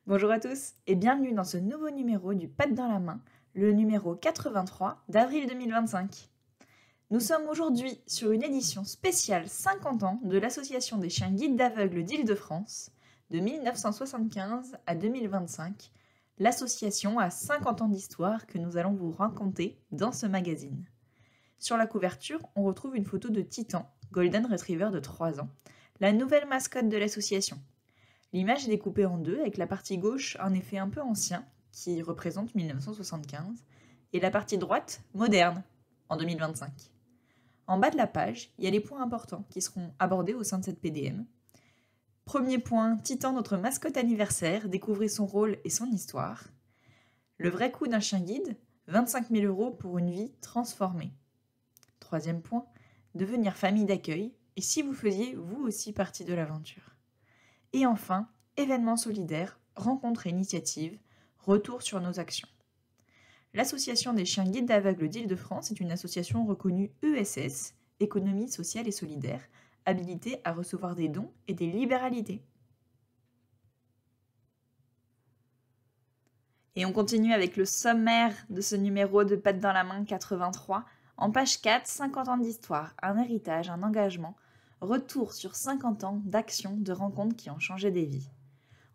Bonjour à tous et bienvenue dans ce nouveau numéro du Pattes dans la main, le numéro 83 d'avril 2025. Nous sommes aujourd'hui sur une édition spéciale 50 ans de l'Association des chiens guides d'aveugles d'Île-de-France. De 1975 à 2025, l'association a 50 ans d'histoire que nous allons vous raconter dans ce magazine. Sur la couverture, on retrouve une photo de Titan, Golden Retriever de 3 ans, la nouvelle mascotte de l'association. L'image est découpée en deux, avec la partie gauche un effet un peu ancien, qui représente 1975, et la partie droite, moderne, en 2025. En bas de la page, il y a les points importants qui seront abordés au sein de cette PDM. Premier point, Titan, notre mascotte anniversaire, découvrez son rôle et son histoire. Le vrai coût d'un chien guide, 25 000 € pour une vie transformée. Troisième point, devenir famille d'accueil, et si vous faisiez vous aussi partie de l'aventure. Et enfin, événements solidaires, rencontres et initiatives, retour sur nos actions. L'Association des chiens guides d'aveugles d'Île-de-France est une association reconnue ESS, Économie sociale et solidaire, habilitée à recevoir des dons et des libéralités. Et on continue avec le sommaire de ce numéro de Pattes dans la main 83. En page 4, 50 ans d'histoire, un héritage, un engagement, retour sur 50 ans d'actions, de rencontres qui ont changé des vies.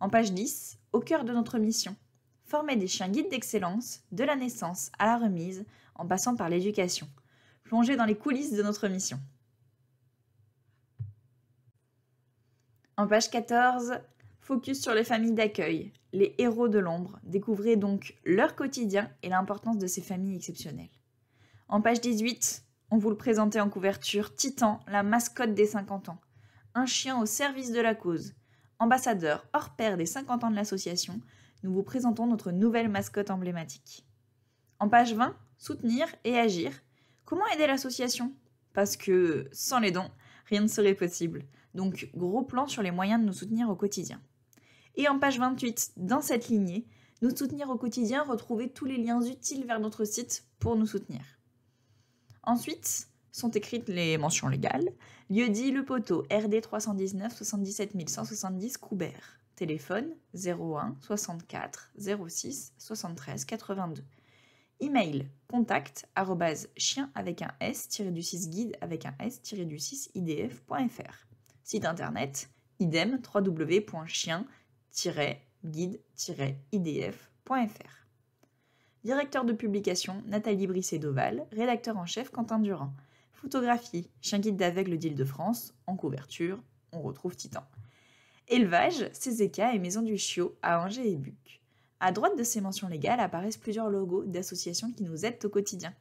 En page 10, au cœur de notre mission, former des chiens guides d'excellence, de la naissance à la remise, en passant par l'éducation. Plonger dans les coulisses de notre mission. En page 14, focus sur les familles d'accueil, les héros de l'ombre. Découvrez donc leur quotidien et l'importance de ces familles exceptionnelles. En page 18, on vous le présentait en couverture, Titan, la mascotte des 50 ans. Un chien au service de la cause. Ambassadeur hors pair des 50 ans de l'association, nous vous présentons notre nouvelle mascotte emblématique. En page 20, soutenir et agir. Comment aider l'association ? Parce que sans les dons, rien ne serait possible. Donc, gros plan sur les moyens de nous soutenir au quotidien. Et en page 28, dans cette lignée, nous soutenir au quotidien, retrouver tous les liens utiles vers notre site pour nous soutenir. Ensuite, sont écrites les mentions légales. Lieu-dit Le Poteau, RD 319 77 170 Coubert. Téléphone 01 64 06 73 82. Email contact @chien avec un s-du-6 guide avec un s-du-6 idf.fr. Site internet idem www.chien-guide-idf.fr. Directeur de publication Nathalie Brisset-Doval, rédacteur en chef Quentin Durand. Photographie, chien guide d'aveugles d'Île-de-France. En couverture, on retrouve Titan. Élevage, CZK et Maison du Chiot à Angers et Buc. À droite de ces mentions légales apparaissent plusieurs logos d'associations qui nous aident au quotidien.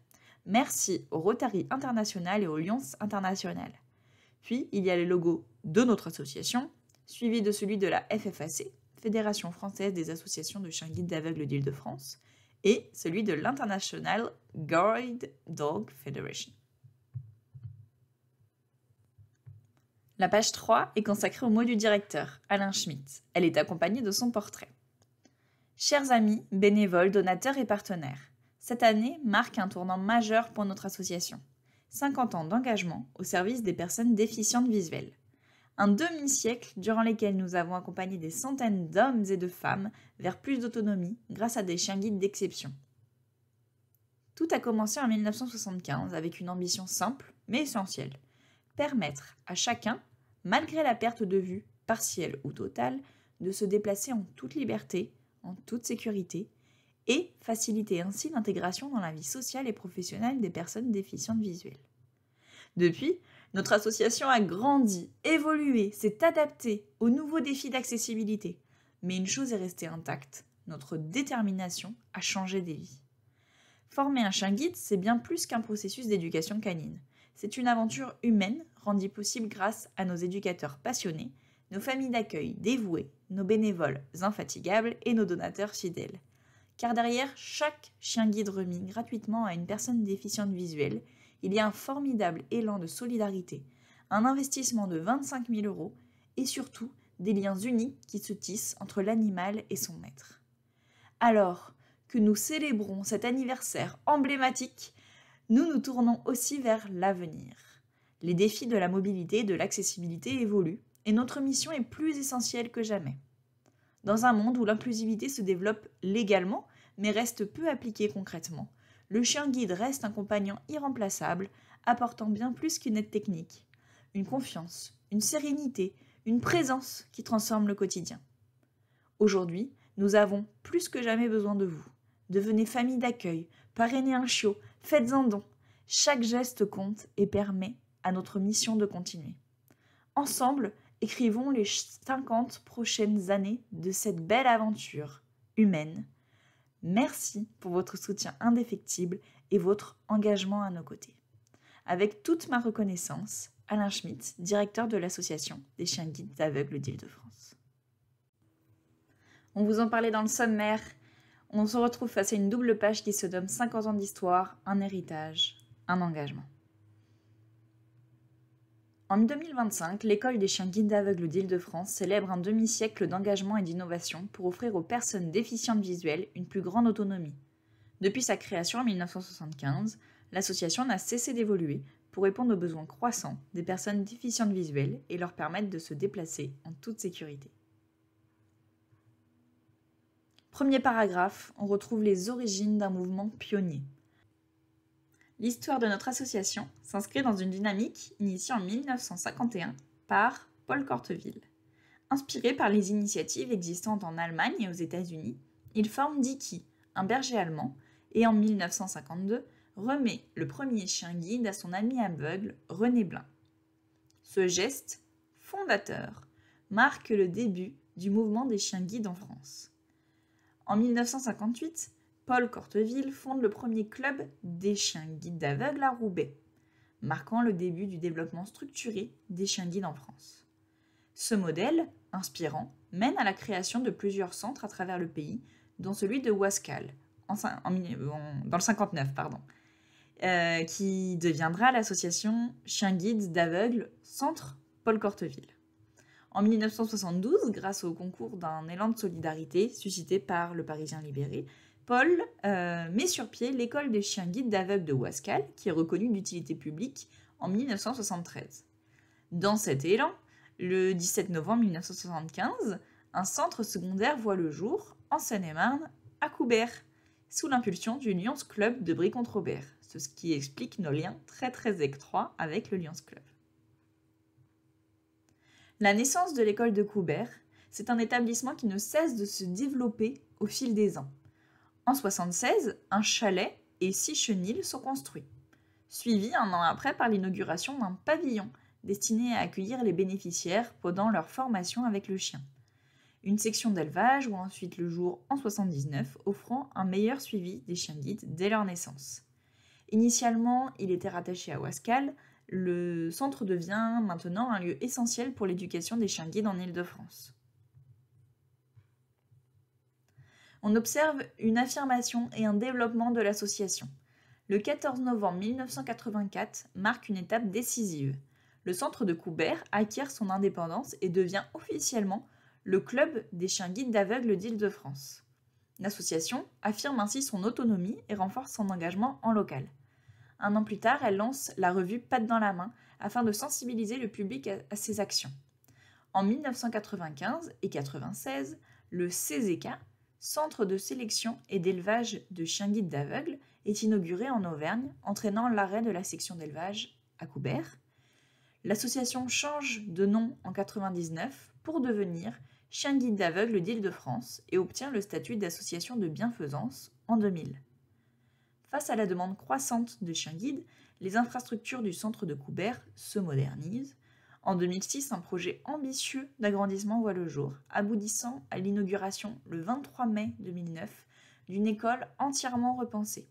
Merci au Rotary International et au Lions International. Puis, il y a les logos de notre association, suivi de celui de la FFAC, Fédération française des associations de chiens guides d'aveugles d'Île-de-France, et celui de l'International Guide Dog Federation. La page 3 est consacrée au mot du directeur, Alain Schmitt. Elle est accompagnée de son portrait. Chers amis, bénévoles, donateurs et partenaires, cette année marque un tournant majeur pour notre association. 50 ans d'engagement au service des personnes déficientes visuelles. Un demi-siècle durant lesquels nous avons accompagné des centaines d'hommes et de femmes vers plus d'autonomie grâce à des chiens guides d'exception. Tout a commencé en 1975 avec une ambition simple mais essentielle. Permettre à chacun, malgré la perte de vue, partielle ou totale, de se déplacer en toute liberté, en toute sécurité, et faciliter ainsi l'intégration dans la vie sociale et professionnelle des personnes déficientes visuelles. Depuis, notre association a grandi, évolué, s'est adaptée aux nouveaux défis d'accessibilité. Mais une chose est restée intacte, notre détermination à changer des vies. Former un chien guide, c'est bien plus qu'un processus d'éducation canine. C'est une aventure humaine rendue possible grâce à nos éducateurs passionnés, nos familles d'accueil dévouées, nos bénévoles infatigables et nos donateurs fidèles. Car derrière chaque chien guide remis gratuitement à une personne déficiente visuelle, il y a un formidable élan de solidarité, un investissement de 25 000 € et surtout des liens uniques qui se tissent entre l'animal et son maître. Alors que nous célébrons cet anniversaire emblématique, nous nous tournons aussi vers l'avenir. Les défis de la mobilité et de l'accessibilité évoluent et notre mission est plus essentielle que jamais. Dans un monde où l'inclusivité se développe légalement, mais reste peu appliquée concrètement, le chien guide reste un compagnon irremplaçable, apportant bien plus qu'une aide technique. Une confiance, une sérénité, une présence qui transforme le quotidien. Aujourd'hui, nous avons plus que jamais besoin de vous. Devenez famille d'accueil, parrainez un chiot, faites un don. Chaque geste compte et permet à notre mission de continuer. Ensemble, écrivons les 50 prochaines années de cette belle aventure humaine. Merci pour votre soutien indéfectible et votre engagement à nos côtés. Avec toute ma reconnaissance, Alain Schmitt, directeur de l'association des chiens guides aveugles d'Île-de-France. On vous en parlait dans le sommaire. On se retrouve face à une double page qui se nomme 50 ans d'histoire, un héritage, un engagement. En 2025, l'école des chiens guides aveugles d'Île-de-France célèbre un demi-siècle d'engagement et d'innovation pour offrir aux personnes déficientes visuelles une plus grande autonomie. Depuis sa création en 1975, l'association n'a cessé d'évoluer pour répondre aux besoins croissants des personnes déficientes visuelles et leur permettre de se déplacer en toute sécurité. Premier paragraphe, on retrouve les origines d'un mouvement pionnier. L'histoire de notre association s'inscrit dans une dynamique initiée en 1951 par Paul Corteville. Inspiré par les initiatives existantes en Allemagne et aux États-Unis, il forme Dicky, un berger allemand, et en 1952 remet le premier chien guide à son ami aveugle René Blin. Ce geste, fondateur, marque le début du mouvement des chiens guides en France. En 1958, Paul Corteville fonde le premier club des chiens guides aveugles à Roubaix, marquant le début du développement structuré des chiens guides en France. Ce modèle, inspirant, mène à la création de plusieurs centres à travers le pays, dont celui de Wascal, dans le 59, qui deviendra l'association Chiens guides d'aveugles Centre Paul Corteville. En 1972, grâce au concours d'un élan de solidarité suscité par le Parisien libéré, Paul met sur pied l'école des chiens guides d'aveugles de Wascal, qui est reconnue d'utilité publique en 1973. Dans cet élan, le 17 novembre 1975, un centre secondaire voit le jour, en Seine-et-Marne, à Coubert, sous l'impulsion du Lions Club de Brie-Comte-Robert, ce qui explique nos liens très très étroits avec le Lions Club. La naissance de l'école de Coubert, c'est un établissement qui ne cesse de se développer au fil des ans. En 1976, un chalet et 6 chenils sont construits, suivis un an après par l'inauguration d'un pavillon destiné à accueillir les bénéficiaires pendant leur formation avec le chien. Une section d'élevage voit ensuite le jour en 1979, offrant un meilleur suivi des chiens guides dès leur naissance. Initialement, il était rattaché à Wascal. Le centre devient maintenant un lieu essentiel pour l'éducation des chiens guides en Île-de-France. On observe une affirmation et un développement de l'association. Le 14 novembre 1984 marque une étape décisive. Le centre de Coubert acquiert son indépendance et devient officiellement le club des chiens guides d'aveugles d'Île-de-France. L'association affirme ainsi son autonomie et renforce son engagement en local. Un an plus tard, elle lance la revue Pattes dans la main afin de sensibiliser le public à ses actions. En 1995 et 1996, le CZK, Centre de sélection et d'élevage de chiens guides d'aveugles, est inauguré en Auvergne, entraînant l'arrêt de la section d'élevage à Coubert. L'association change de nom en 1999 pour devenir Chiens guides d'aveugles d'Île-de-France et obtient le statut d'association de bienfaisance en 2000. Face à la demande croissante de chiens guides, les infrastructures du centre de Coubert se modernisent. En 2006, un projet ambitieux d'agrandissement voit le jour, aboutissant à l'inauguration le 23 mai 2009 d'une école entièrement repensée.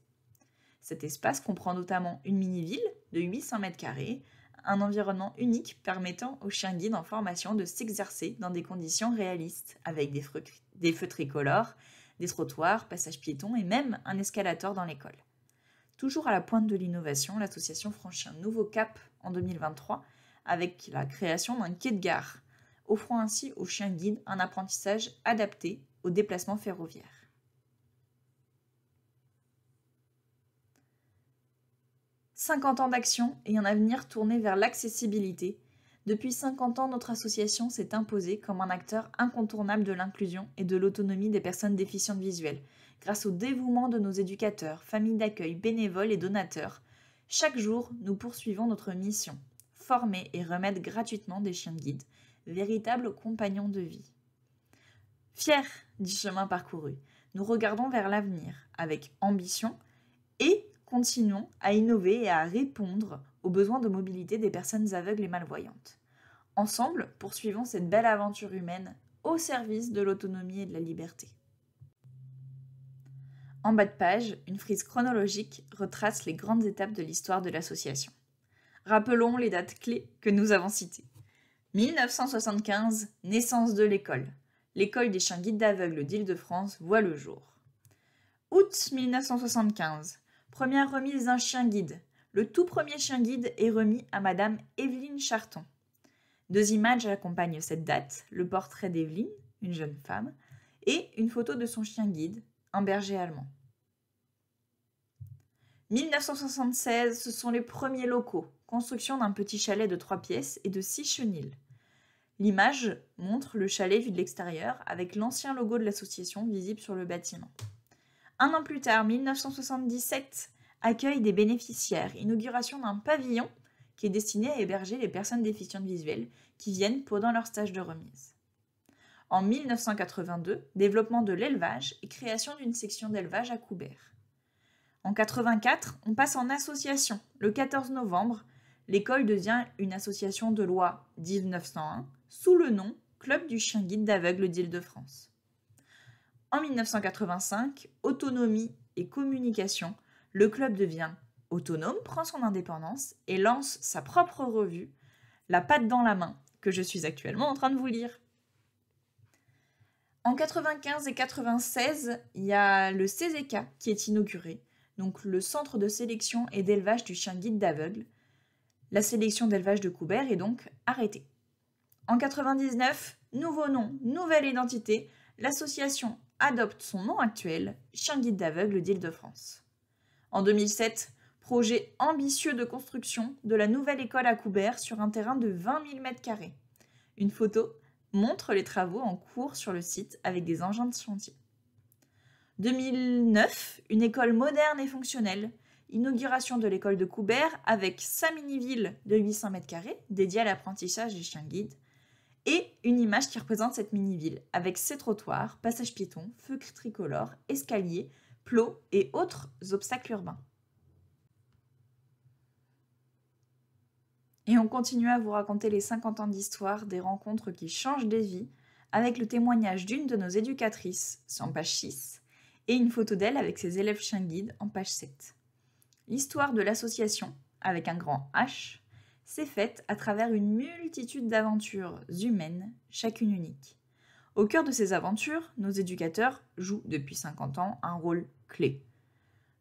Cet espace comprend notamment une mini-ville de 800 m², un environnement unique permettant aux chiens guides en formation de s'exercer dans des conditions réalistes, avec des feux tricolores, des trottoirs, passages piétons et même un escalator dans l'école. Toujours à la pointe de l'innovation, l'association franchit un nouveau cap en 2023 avec la création d'un quai de gare, offrant ainsi aux chiens guides un apprentissage adapté aux déplacements ferroviaires. « 50 ans d'action et un avenir tourné vers l'accessibilité, Depuis 50 ans, notre association s'est imposée comme un acteur incontournable de l'inclusion et de l'autonomie des personnes déficientes visuelles. Grâce au dévouement de nos éducateurs, familles d'accueil, bénévoles et donateurs, chaque jour, nous poursuivons notre mission, former et remettre gratuitement des chiens guides, véritables compagnons de vie. Fiers du chemin parcouru, nous regardons vers l'avenir avec ambition et continuons à innover et à répondre aux besoins de mobilité des personnes aveugles et malvoyantes. Ensemble, poursuivons cette belle aventure humaine au service de l'autonomie et de la liberté. En bas de page, une frise chronologique retrace les grandes étapes de l'histoire de l'association. Rappelons les dates clés que nous avons citées. 1975, naissance de l'école. L'école des chiens guides d'aveugles d'Île-de-France voit le jour. Août 1975, première remise d'un chien guide. Le tout premier chien guide est remis à Madame Evelyne Charton. Deux images accompagnent cette date, le portrait d'Evelyne, une jeune femme, et une photo de son chien guide, un berger allemand. 1976, ce sont les premiers locaux, construction d'un petit chalet de 3 pièces et de 6 chenils. L'image montre le chalet vu de l'extérieur avec l'ancien logo de l'association visible sur le bâtiment. Un an plus tard, 1977, accueil des bénéficiaires, inauguration d'un pavillon qui est destiné à héberger les personnes déficientes visuelles qui viennent pendant leur stage de remise. En 1982, développement de l'élevage et création d'une section d'élevage à Coubert. En 1984, on passe en association. Le 14 novembre, l'école devient une association de loi 1901 sous le nom Club du chien guide d'aveugles d'Île-de-France. En 1985, autonomie et communication, le club devient autonome, prend son indépendance et lance sa propre revue, La patte dans la main, que je suis actuellement en train de vous lire. En 95 et 96, il y a le CZK qui est inauguré, donc le centre de sélection et d'élevage du chien guide d'aveugle. La sélection d'élevage de Coubert est donc arrêtée. En 99, nouveau nom, nouvelle identité, l'association adopte son nom actuel, Chien guide d'aveugles d'Île-de-France. En 2007, projet ambitieux de construction de la nouvelle école à Coubert sur un terrain de 20 000 m². Une photo montre les travaux en cours sur le site avec des engins de chantier. 2009, une école moderne et fonctionnelle. Inauguration de l'école de Coubert avec sa mini-ville de 800 m² dédiée à l'apprentissage des chiens guides et une image qui représente cette mini-ville avec ses trottoirs, passages piétons, feux tricolores, escaliers, plots et autres obstacles urbains. Et on continue à vous raconter les 50 ans d'histoire, des rencontres qui changent des vies, avec le témoignage d'une de nos éducatrices, c'est en page 6, et une photo d'elle avec ses élèves chiens guides en page 7. L'histoire de l'association, avec un grand H, s'est faite à travers une multitude d'aventures humaines, chacune unique. Au cœur de ces aventures, nos éducateurs jouent depuis 50 ans un rôle clé.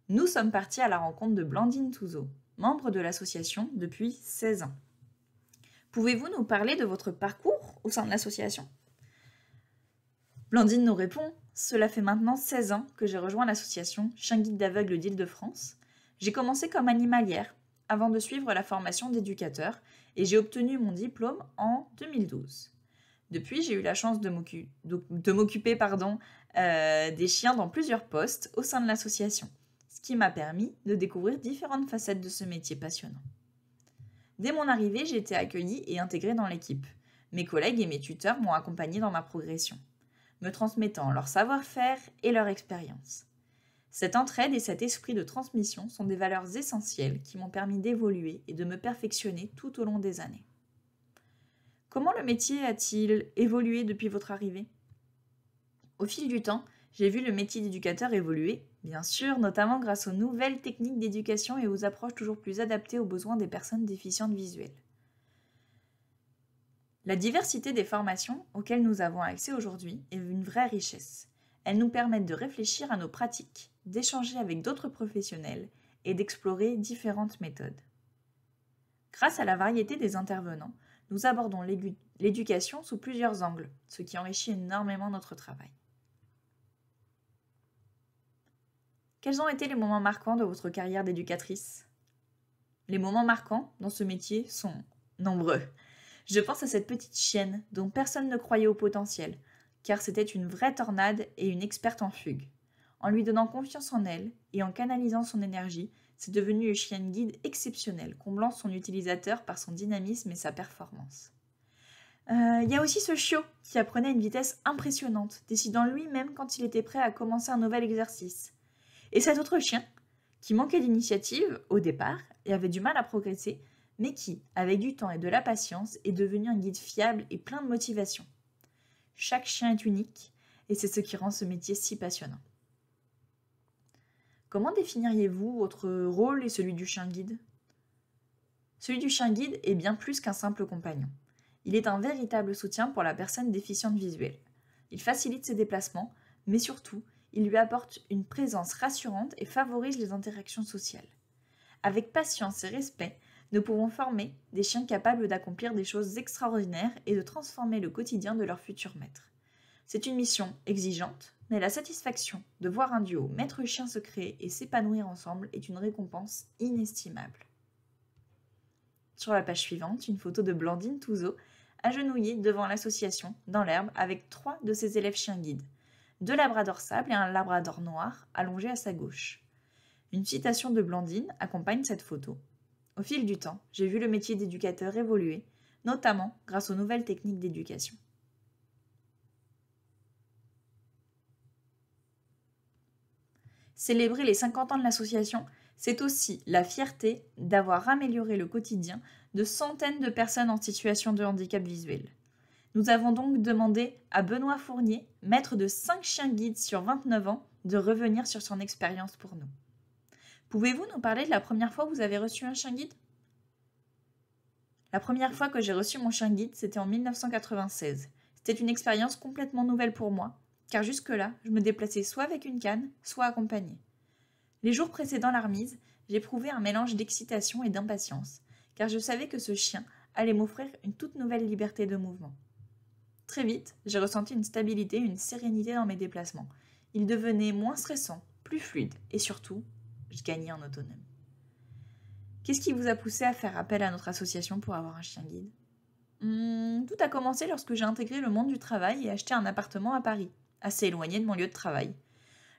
Nous sommes partis à la rencontre de Blandine Touzeau, membre de l'association depuis 16 ans. Pouvez-vous nous parler de votre parcours au sein de l'association ? Blandine nous répond « Cela fait maintenant 16 ans que j'ai rejoint l'association Chien guide d'aveugles d'Île-de-France. J'ai commencé comme animalière avant de suivre la formation d'éducateur et j'ai obtenu mon diplôme en 2012. Depuis, j'ai eu la chance de m'occuper des chiens dans plusieurs postes au sein de l'association, ce qui m'a permis de découvrir différentes facettes de ce métier passionnant. Dès mon arrivée, j'ai été accueillie et intégrée dans l'équipe. Mes collègues et mes tuteurs m'ont accompagnée dans ma progression, me transmettant leur savoir-faire et leur expérience. Cette entraide et cet esprit de transmission sont des valeurs essentielles qui m'ont permis d'évoluer et de me perfectionner tout au long des années. Comment le métier a-t-il évolué depuis votre arrivée ? Au fil du temps, j'ai vu le métier d'éducateur évoluer, bien sûr, notamment grâce aux nouvelles techniques d'éducation et aux approches toujours plus adaptées aux besoins des personnes déficientes visuelles. La diversité des formations auxquelles nous avons accès aujourd'hui est une vraie richesse. Elles nous permettent de réfléchir à nos pratiques, d'échanger avec d'autres professionnels et d'explorer différentes méthodes. Grâce à la variété des intervenants, nous abordons l'éducation sous plusieurs angles, ce qui enrichit énormément notre travail. Quels ont été les moments marquants de votre carrière d'éducatrice ? Les moments marquants dans ce métier sont nombreux. Je pense à cette petite chienne dont personne ne croyait au potentiel, car c'était une vraie tornade et une experte en fugue. En lui donnant confiance en elle et en canalisant son énergie, c'est devenu une chienne guide exceptionnelle, comblant son utilisateur par son dynamisme et sa performance. Il y a aussi ce chiot qui apprenait à une vitesse impressionnante, décidant lui-même quand il était prêt à commencer un nouvel exercice. Et cet autre chien, qui manquait d'initiative au départ et avait du mal à progresser, mais qui, avec du temps et de la patience, est devenu un guide fiable et plein de motivation. Chaque chien est unique, et c'est ce qui rend ce métier si passionnant. Comment définiriez-vous votre rôle et celui du chien guide ? Celui du chien guide est bien plus qu'un simple compagnon. Il est un véritable soutien pour la personne déficiente visuelle. Il facilite ses déplacements, mais surtout, il lui apporte une présence rassurante et favorise les interactions sociales. Avec patience et respect, nous pouvons former des chiens capables d'accomplir des choses extraordinaires et de transformer le quotidien de leur futur maître. C'est une mission exigeante, mais la satisfaction de voir un duo maître-chien se créer et s'épanouir ensemble est une récompense inestimable. Sur la page suivante, une photo de Blandine Touzeau, agenouillée devant l'association, dans l'herbe, avec 3 de ses élèves chiens guides, 2 labradors sable et un labrador noir allongé à sa gauche. Une citation de Blandine accompagne cette photo. Au fil du temps, j'ai vu le métier d'éducateur évoluer, notamment grâce aux nouvelles techniques d'éducation. Célébrer les 50 ans de l'association, c'est aussi la fierté d'avoir amélioré le quotidien de centaines de personnes en situation de handicap visuel. Nous avons donc demandé à Benoît Fournier, maître de 5 chiens guides sur 29 ans, de revenir sur son expérience pour nous. Pouvez-vous nous parler de la première fois où vous avez reçu un chien guide ? La première fois que j'ai reçu mon chien guide, c'était en 1996. C'était une expérience complètement nouvelle pour moi, car jusque-là, je me déplaçais soit avec une canne, soit accompagnée. Les jours précédant la remise, j'éprouvais un mélange d'excitation et d'impatience, car je savais que ce chien allait m'offrir une toute nouvelle liberté de mouvement. Très vite, j'ai ressenti une stabilité, une sérénité dans mes déplacements. Ils devenaient moins stressants, plus fluides, et surtout, je gagnais en autonomie. Qu'est-ce qui vous a poussé à faire appel à notre association pour avoir un chien guide ? Tout a commencé lorsque j'ai intégré le monde du travail et acheté un appartement à Paris, assez éloigné de mon lieu de travail.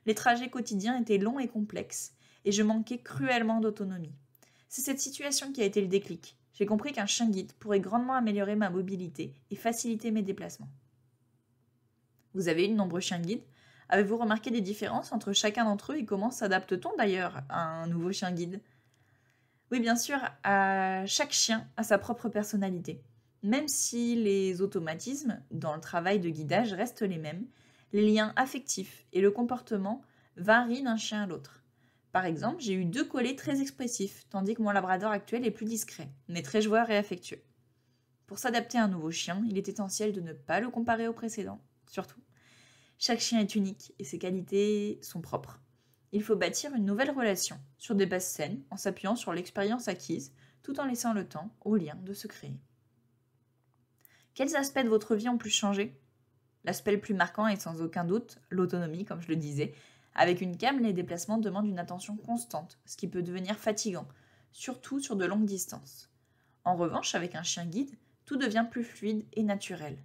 Les trajets quotidiens étaient longs et complexes, et je manquais cruellement d'autonomie. C'est cette situation qui a été le déclic. J'ai compris qu'un chien guide pourrait grandement améliorer ma mobilité et faciliter mes déplacements. Vous avez eu de nombreux chiens guides ? Avez-vous remarqué des différences entre chacun d'entre eux et comment s'adapte-t-on d'ailleurs à un nouveau chien guide ? Oui, bien sûr, chaque chien a sa propre personnalité. Même si les automatismes dans le travail de guidage restent les mêmes, les liens affectifs et le comportement varient d'un chien à l'autre. Par exemple, j'ai eu 2 collés très expressifs, tandis que mon labrador actuel est plus discret, mais très joueur et affectueux. Pour s'adapter à un nouveau chien, il est essentiel de ne pas le comparer au précédent, surtout. Chaque chien est unique et ses qualités sont propres. Il faut bâtir une nouvelle relation, sur des bases saines, en s'appuyant sur l'expérience acquise, tout en laissant le temps aux liens de se créer. Quels aspects de votre vie ont plus changé ? L'aspect le plus marquant est sans aucun doute l'autonomie, comme je le disais. Avec une canne, les déplacements demandent une attention constante, ce qui peut devenir fatigant, surtout sur de longues distances. En revanche, avec un chien guide, tout devient plus fluide et naturel.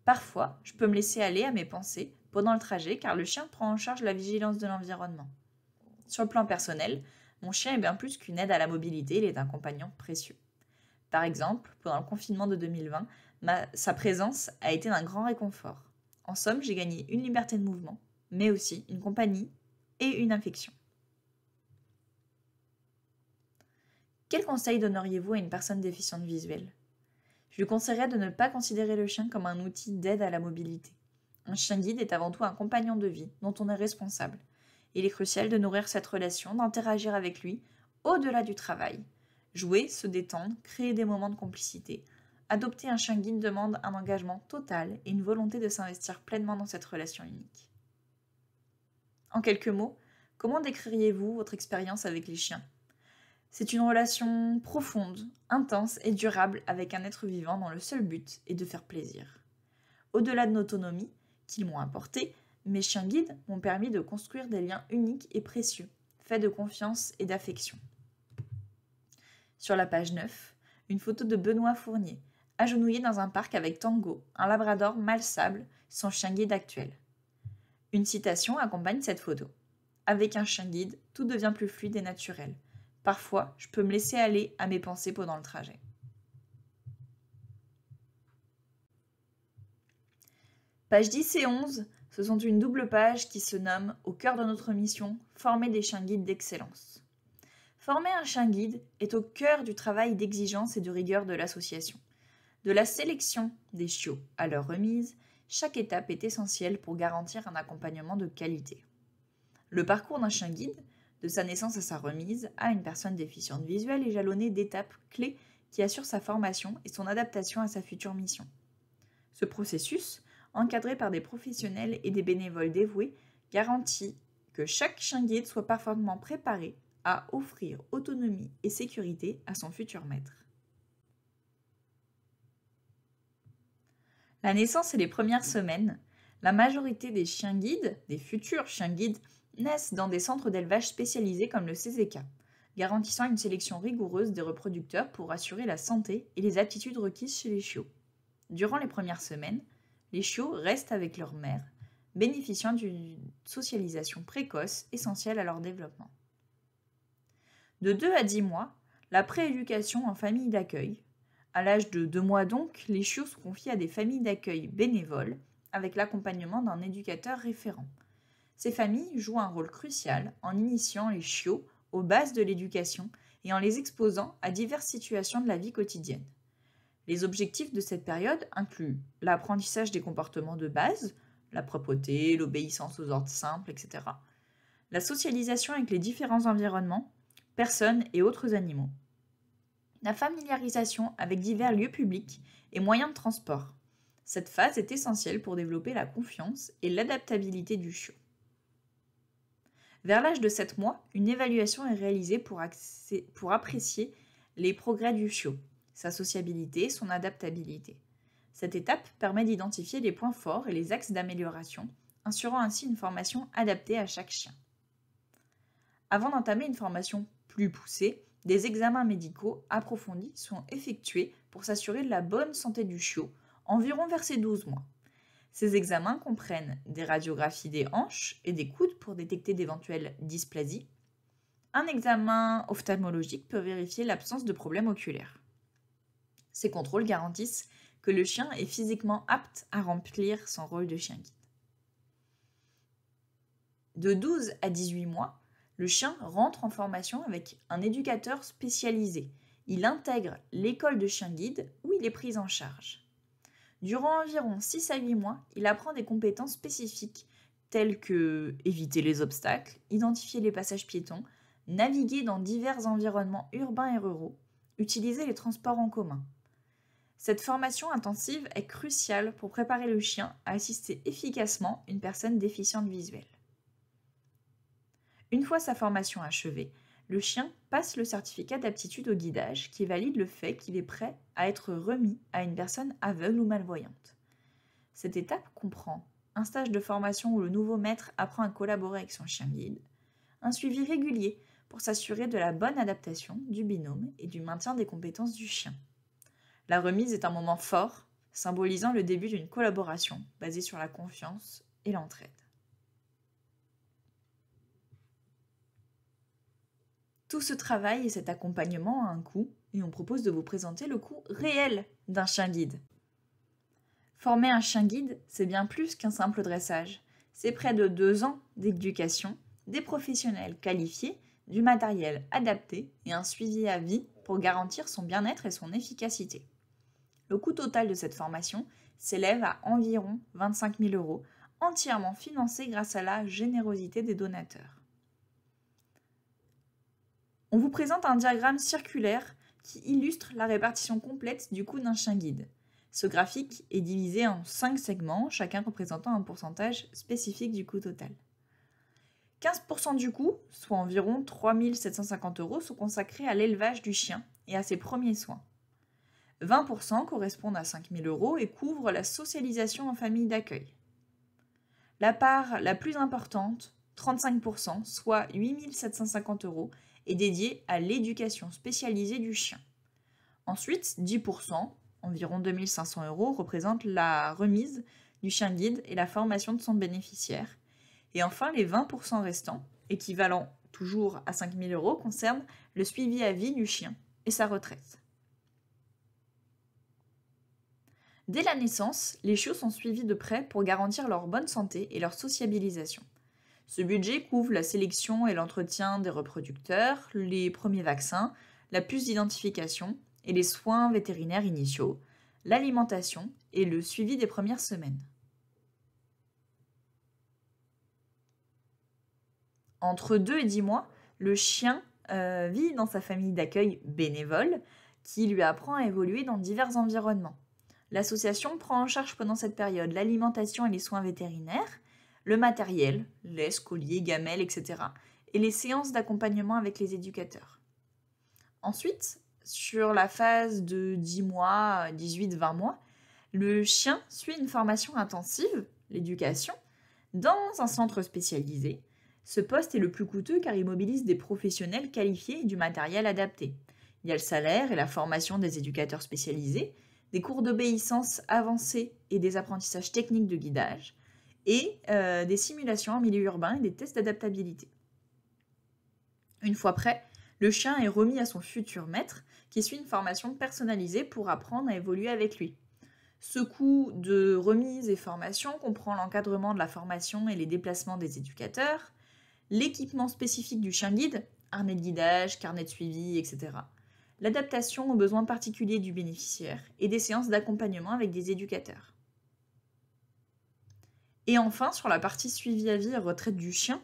Parfois, je peux me laisser aller à mes pensées pendant le trajet car le chien prend en charge la vigilance de l'environnement. Sur le plan personnel, mon chien est bien plus qu'une aide à la mobilité, il est un compagnon précieux. Par exemple, pendant le confinement de 2020, sa présence a été d'un grand réconfort. En somme, j'ai gagné une liberté de mouvement, mais aussi une compagnie et une affection. Quel conseil donneriez-vous à une personne déficiente visuelle ? Je lui conseillerais de ne pas considérer le chien comme un outil d'aide à la mobilité. Un chien guide est avant tout un compagnon de vie dont on est responsable. Il est crucial de nourrir cette relation, d'interagir avec lui au-delà du travail. Jouer, se détendre, créer des moments de complicité. Adopter un chien guide demande un engagement total et une volonté de s'investir pleinement dans cette relation unique. En quelques mots, comment décririez-vous votre expérience avec les chiens ? C'est une relation profonde, intense et durable avec un être vivant dont le seul but est de faire plaisir. Au-delà de l'autonomie qu'ils m'ont apportée, mes chiens guides m'ont permis de construire des liens uniques et précieux, faits de confiance et d'affection. Sur la page 9, une photo de Benoît Fournier, agenouillé dans un parc avec Tango, un labrador mâle sable, son chien guide actuel. Une citation accompagne cette photo. Avec un chien guide, tout devient plus fluide et naturel. Parfois, je peux me laisser aller à mes pensées pendant le trajet. Pages 10 et 11, ce sont une double page qui se nomme « Au cœur de notre mission, former des chiens guides d'excellence ». Former un chien guide est au cœur du travail d'exigence et de rigueur de l'association. De la sélection des chiots à leur remise, chaque étape est essentielle pour garantir un accompagnement de qualité. Le parcours d'un chien guide, de sa naissance à sa remise, à une personne déficiente visuelle est jalonné d'étapes clés qui assurent sa formation et son adaptation à sa future mission. Ce processus, encadré par des professionnels et des bénévoles dévoués, garantit que chaque chien guide soit parfaitement préparé à offrir autonomie et sécurité à son futur maître. La naissance et les premières semaines, la majorité des chiens guides, des futurs chiens guides, naissent dans des centres d'élevage spécialisés comme le CZK, garantissant une sélection rigoureuse des reproducteurs pour assurer la santé et les aptitudes requises chez les chiots. Durant les premières semaines, les chiots restent avec leur mère, bénéficiant d'une socialisation précoce essentielle à leur développement. De 2 à 10 mois, la prééducation en famille d'accueil. À l'âge de 2 mois donc, les chiots sont confiés à des familles d'accueil bénévoles avec l'accompagnement d'un éducateur référent. Ces familles jouent un rôle crucial en initiant les chiots aux bases de l'éducation et en les exposant à diverses situations de la vie quotidienne. Les objectifs de cette période incluent l'apprentissage des comportements de base, la propreté, l'obéissance aux ordres simples, etc. La socialisation avec les différents environnements, personnes et autres animaux. La familiarisation avec divers lieux publics et moyens de transport. Cette phase est essentielle pour développer la confiance et l'adaptabilité du chiot. Vers l'âge de 7 mois, une évaluation est réalisée pour apprécier les progrès du chiot, sa sociabilité, son adaptabilité. Cette étape permet d'identifier les points forts et les axes d'amélioration, assurant ainsi une formation adaptée à chaque chien. Avant d'entamer une formation plus poussée, des examens médicaux approfondis sont effectués pour s'assurer de la bonne santé du chiot, environ vers ses 12 mois. Ces examens comprennent des radiographies des hanches et des coudes pour détecter d'éventuelles dysplasies. Un examen ophtalmologique peut vérifier l'absence de problèmes oculaires. Ces contrôles garantissent que le chien est physiquement apte à remplir son rôle de chien guide. De 12 à 18 mois, le chien rentre en formation avec un éducateur spécialisé. Il intègre l'école de chien guide où il est pris en charge. Durant environ 6 à 8 mois, il apprend des compétences spécifiques telles que éviter les obstacles, identifier les passages piétons, naviguer dans divers environnements urbains et ruraux, utiliser les transports en commun. Cette formation intensive est cruciale pour préparer le chien à assister efficacement une personne déficiente visuelle. Une fois sa formation achevée, le chien passe le certificat d'aptitude au guidage qui valide le fait qu'il est prêt à être remis à une personne aveugle ou malvoyante. Cette étape comprend un stage de formation où le nouveau maître apprend à collaborer avec son chien guide, un suivi régulier pour s'assurer de la bonne adaptation du binôme et du maintien des compétences du chien. La remise est un moment fort, symbolisant le début d'une collaboration basée sur la confiance et l'entraide. Tout ce travail et cet accompagnement a un coût et on propose de vous présenter le coût réel d'un chien guide. Former un chien guide, c'est bien plus qu'un simple dressage. C'est près de 2 ans d'éducation, des professionnels qualifiés, du matériel adapté et un suivi à vie pour garantir son bien-être et son efficacité. Le coût total de cette formation s'élève à environ 25 000 €, entièrement financé grâce à la générosité des donateurs. On vous présente un diagramme circulaire qui illustre la répartition complète du coût d'un chien guide. Ce graphique est divisé en 5 segments, chacun représentant un pourcentage spécifique du coût total. 15% du coût, soit environ 3 750 €, sont consacrés à l'élevage du chien et à ses premiers soins. 20% correspondent à 5 000 € et couvrent la socialisation en famille d'accueil. La part la plus importante, 35%, soit 8 750 €, est dédiée à l'éducation spécialisée du chien. Ensuite, 10%, environ 2 500 €, représentent la remise du chien guide et la formation de son bénéficiaire. Et enfin, les 20% restants, équivalent toujours à 5 000 €, concernent le suivi à vie du chien et sa retraite. Dès la naissance, les chiots sont suivis de près pour garantir leur bonne santé et leur sociabilisation. Ce budget couvre la sélection et l'entretien des reproducteurs, les premiers vaccins, la puce d'identification et les soins vétérinaires initiaux, l'alimentation et le suivi des premières semaines. Entre 2 et 10 mois, le chien vit dans sa famille d'accueil bénévole qui lui apprend à évoluer dans divers environnements. L'association prend en charge pendant cette période l'alimentation et les soins vétérinaires, le matériel, laisse, collier, gamelles, etc. et les séances d'accompagnement avec les éducateurs. Ensuite, sur la phase de 10 mois, 18-20 mois, le chien suit une formation intensive, l'éducation, dans un centre spécialisé. Ce poste est le plus coûteux car il mobilise des professionnels qualifiés et du matériel adapté. Il y a le salaire et la formation des éducateurs spécialisés, des cours d'obéissance avancés et des apprentissages techniques de guidage, et des simulations en milieu urbain et des tests d'adaptabilité. Une fois prêt, le chien est remis à son futur maître qui suit une formation personnalisée pour apprendre à évoluer avec lui. Ce coût de remise et formation comprend l'encadrement de la formation et les déplacements des éducateurs, l'équipement spécifique du chien guide, harnais de guidage, carnet de suivi, etc. L'adaptation aux besoins particuliers du bénéficiaire et des séances d'accompagnement avec des éducateurs. Et enfin, sur la partie suivi à vie et retraite du chien,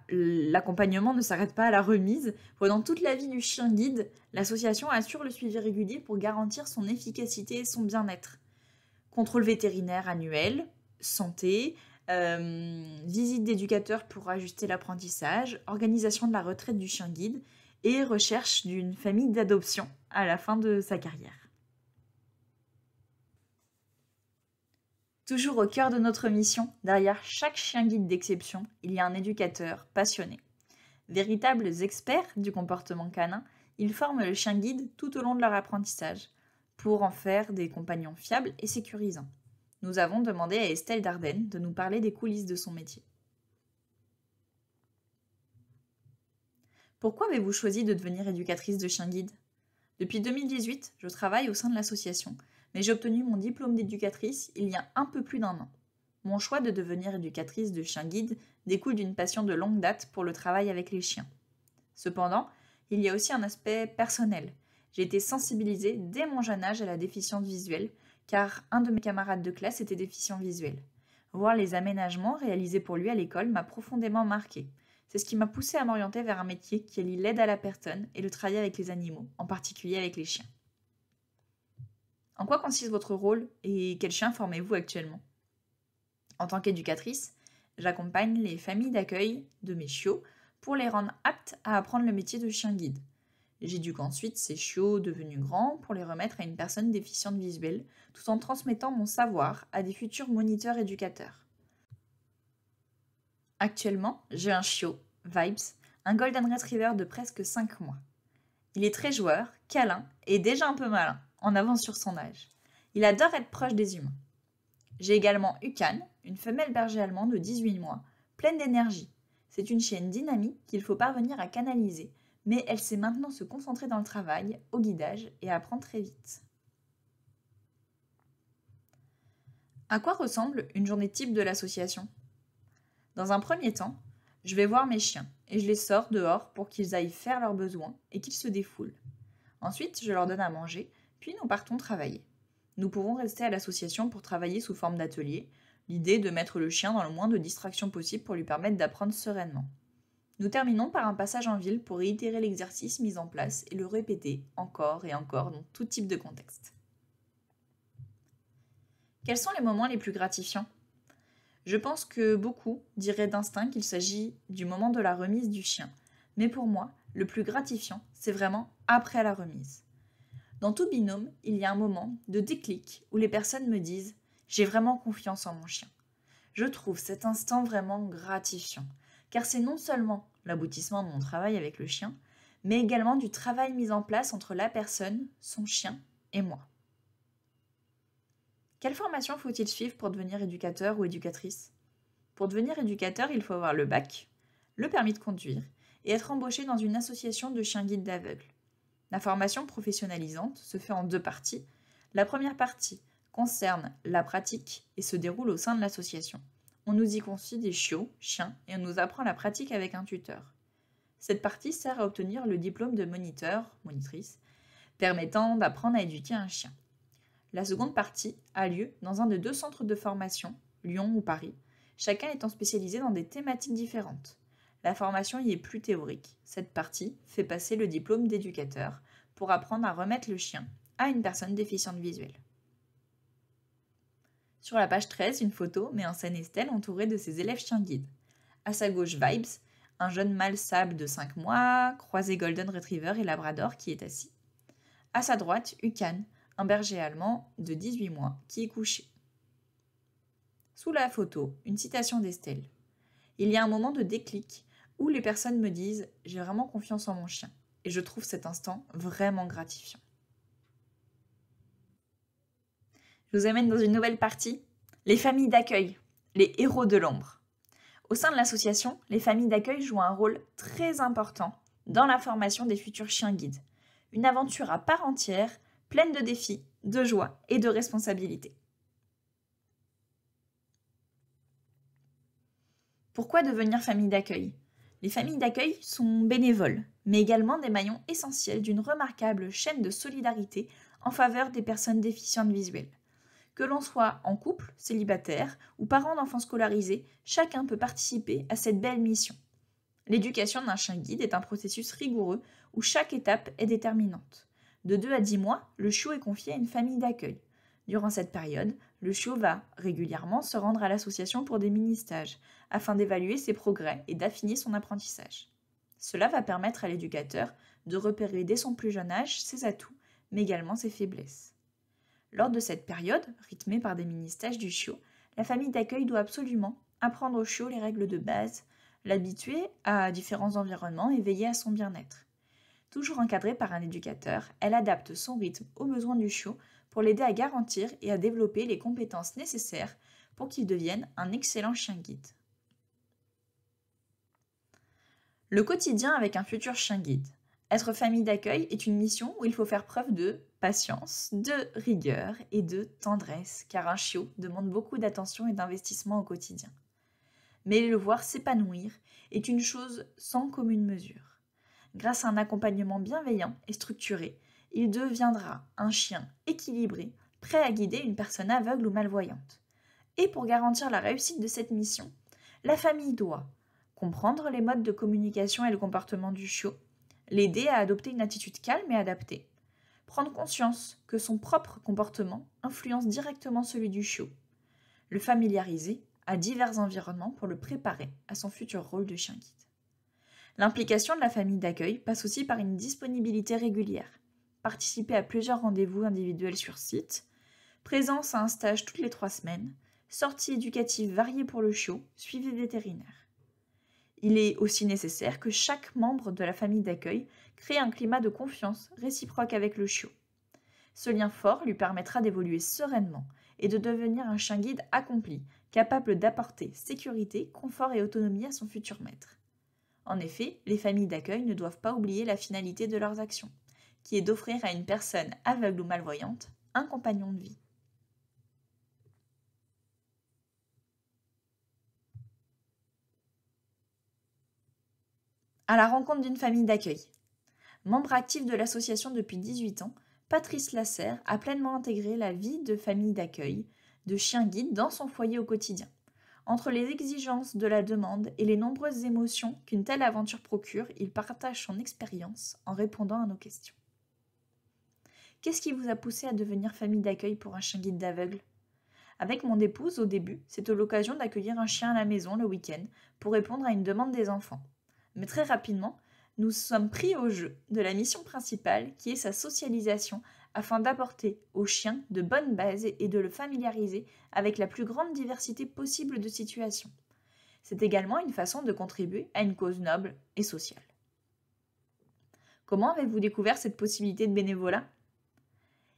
l'accompagnement ne s'arrête pas à la remise. Pendant toute la vie du chien guide, l'association assure le suivi régulier pour garantir son efficacité et son bien-être. Contrôle vétérinaire annuel, santé, visite d'éducateurs pour ajuster l'apprentissage, organisation de la retraite du chien guide et recherche d'une famille d'adoption à la fin de sa carrière. Toujours au cœur de notre mission, derrière chaque chien guide d'exception, il y a un éducateur passionné. Véritables experts du comportement canin, ils forment le chien guide tout au long de leur apprentissage, pour en faire des compagnons fiables et sécurisants. Nous avons demandé à Estelle Dardenne de nous parler des coulisses de son métier. Pourquoi avez-vous choisi de devenir éducatrice de chien guide ? Depuis 2018, je travaille au sein de l'association, mais j'ai obtenu mon diplôme d'éducatrice il y a un peu plus d'1 an. Mon choix de devenir éducatrice de chien guide découle d'une passion de longue date pour le travail avec les chiens. Cependant, il y a aussi un aspect personnel. J'ai été sensibilisée dès mon jeune âge à la déficience visuelle, car un de mes camarades de classe était déficient visuel. Voir les aménagements réalisés pour lui à l'école m'a profondément marquée. C'est ce qui m'a poussée à m'orienter vers un métier qui allie l'aide à la personne et le travail avec les animaux, en particulier avec les chiens. En quoi consiste votre rôle et quel chien formez-vous actuellement ? En tant qu'éducatrice, j'accompagne les familles d'accueil de mes chiots pour les rendre aptes à apprendre le métier de chien guide. J'éduque ensuite ces chiots devenus grands pour les remettre à une personne déficiente visuelle, tout en transmettant mon savoir à des futurs moniteurs éducateurs. Actuellement, j'ai un chiot, Vibes, un Golden Retriever de presque 5 mois. Il est très joueur, câlin et déjà un peu malin, en avance sur son âge. Il adore être proche des humains. J'ai également Ucan, une femelle berger allemande de 18 mois, pleine d'énergie. C'est une chienne dynamique qu'il faut parvenir à canaliser, mais elle sait maintenant se concentrer dans le travail, au guidage et apprendre très vite. À quoi ressemble une journée type de l'association ? Dans un premier temps, je vais voir mes chiens et je les sors dehors pour qu'ils aillent faire leurs besoins et qu'ils se défoulent. Ensuite, je leur donne à manger, puis nous partons travailler. Nous pouvons rester à l'association pour travailler sous forme d'atelier, l'idée de mettre le chien dans le moins de distractions possible pour lui permettre d'apprendre sereinement. Nous terminons par un passage en ville pour réitérer l'exercice mis en place et le répéter encore et encore dans tout type de contexte. Quels sont les moments les plus gratifiants ? Je pense que beaucoup diraient d'instinct qu'il s'agit du moment de la remise du chien. Mais pour moi, le plus gratifiant, c'est vraiment après la remise. Dans tout binôme, il y a un moment de déclic où les personnes me disent « J'ai vraiment confiance en mon chien ». Je trouve cet instant vraiment gratifiant, car c'est non seulement l'aboutissement de mon travail avec le chien, mais également du travail mis en place entre la personne, son chien et moi. Quelle formation faut-il suivre pour devenir éducateur ou éducatrice? Pour devenir éducateur, il faut avoir le bac, le permis de conduire et être embauché dans une association de chiens guides d'aveugles. La formation professionnalisante se fait en 2 parties. La première partie concerne la pratique et se déroule au sein de l'association. On nous y confie des chiots, chiens, et on nous apprend la pratique avec un tuteur. Cette partie sert à obtenir le diplôme de moniteur, monitrice, permettant d'apprendre à éduquer un chien. La seconde partie a lieu dans un des 2 centres de formation, Lyon ou Paris, chacun étant spécialisé dans des thématiques différentes. La formation y est plus théorique. Cette partie fait passer le diplôme d'éducateur pour apprendre à remettre le chien à une personne déficiente visuelle. Sur la page 13, une photo met en scène Estelle entourée de ses élèves chiens guides. À sa gauche, Vibes, un jeune mâle sable de 5 mois, croisé Golden Retriever et Labrador qui est assis. À sa droite, Ucan, un berger allemand de 18 mois qui est couché. Sous la photo, une citation d'Estelle. Il y a un moment de déclic où les personnes me disent « J'ai vraiment confiance en mon chien » et je trouve cet instant vraiment gratifiant. Je vous amène dans une nouvelle partie, les familles d'accueil, les héros de l'ombre. Au sein de l'association, les familles d'accueil jouent un rôle très important dans la formation des futurs chiens guides. Une aventure à part entière, pleine de défis, de joie et de responsabilités. Pourquoi devenir famille d'accueil? Les familles d'accueil sont bénévoles, mais également des maillons essentiels d'une remarquable chaîne de solidarité en faveur des personnes déficientes visuelles. Que l'on soit en couple, célibataire ou parent d'enfants scolarisés, chacun peut participer à cette belle mission. L'éducation d'un chien guide est un processus rigoureux où chaque étape est déterminante. De 2 à 10 mois, le chiot est confié à une famille d'accueil. Durant cette période, le chiot va régulièrement se rendre à l'association pour des mini-stages, afin d'évaluer ses progrès et d'affiner son apprentissage. Cela va permettre à l'éducateur de repérer dès son plus jeune âge ses atouts, mais également ses faiblesses. Lors de cette période, rythmée par des mini-stages du chiot, la famille d'accueil doit absolument apprendre au chiot les règles de base, l'habituer à différents environnements et veiller à son bien-être. Toujours encadrée par un éducateur, elle adapte son rythme aux besoins du chiot pour l'aider à garantir et à développer les compétences nécessaires pour qu'il devienne un excellent chien guide. Le quotidien avec un futur chien guide. Être famille d'accueil est une mission où il faut faire preuve de patience, de rigueur et de tendresse, car un chiot demande beaucoup d'attention et d'investissement au quotidien. Mais le voir s'épanouir est une chose sans commune mesure. Grâce à un accompagnement bienveillant et structuré, il deviendra un chien équilibré, prêt à guider une personne aveugle ou malvoyante. Et pour garantir la réussite de cette mission, la famille doit comprendre les modes de communication et le comportement du chiot, l'aider à adopter une attitude calme et adaptée, prendre conscience que son propre comportement influence directement celui du chiot, le familiariser à divers environnements pour le préparer à son futur rôle de chien guide. L'implication de la famille d'accueil passe aussi par une disponibilité régulière, participer à plusieurs rendez-vous individuels sur site, présence à un stage toutes les 3 semaines, sorties éducatives variées pour le chiot, suivi vétérinaire. Il est aussi nécessaire que chaque membre de la famille d'accueil crée un climat de confiance réciproque avec le chiot. Ce lien fort lui permettra d'évoluer sereinement et de devenir un chien guide accompli, capable d'apporter sécurité, confort et autonomie à son futur maître. En effet, les familles d'accueil ne doivent pas oublier la finalité de leurs actions, qui est d'offrir à une personne aveugle ou malvoyante un compagnon de vie. À la rencontre d'une famille d'accueil. Membre actif de l'association depuis 18 ans, Patrice Lasserre a pleinement intégré la vie de famille d'accueil, de chien guide dans son foyer au quotidien. Entre les exigences de la demande et les nombreuses émotions qu'une telle aventure procure, il partage son expérience en répondant à nos questions. Qu'est-ce qui vous a poussé à devenir famille d'accueil pour un chien guide d'aveugle? Avec mon épouse, au début, c'était l'occasion d'accueillir un chien à la maison le week-end pour répondre à une demande des enfants. Mais très rapidement, nous sommes pris au jeu de la mission principale qui est sa socialisation afin d'apporter au chien de bonnes bases et de le familiariser avec la plus grande diversité possible de situations. C'est également une façon de contribuer à une cause noble et sociale. Comment avez-vous découvert cette possibilité de bénévolat?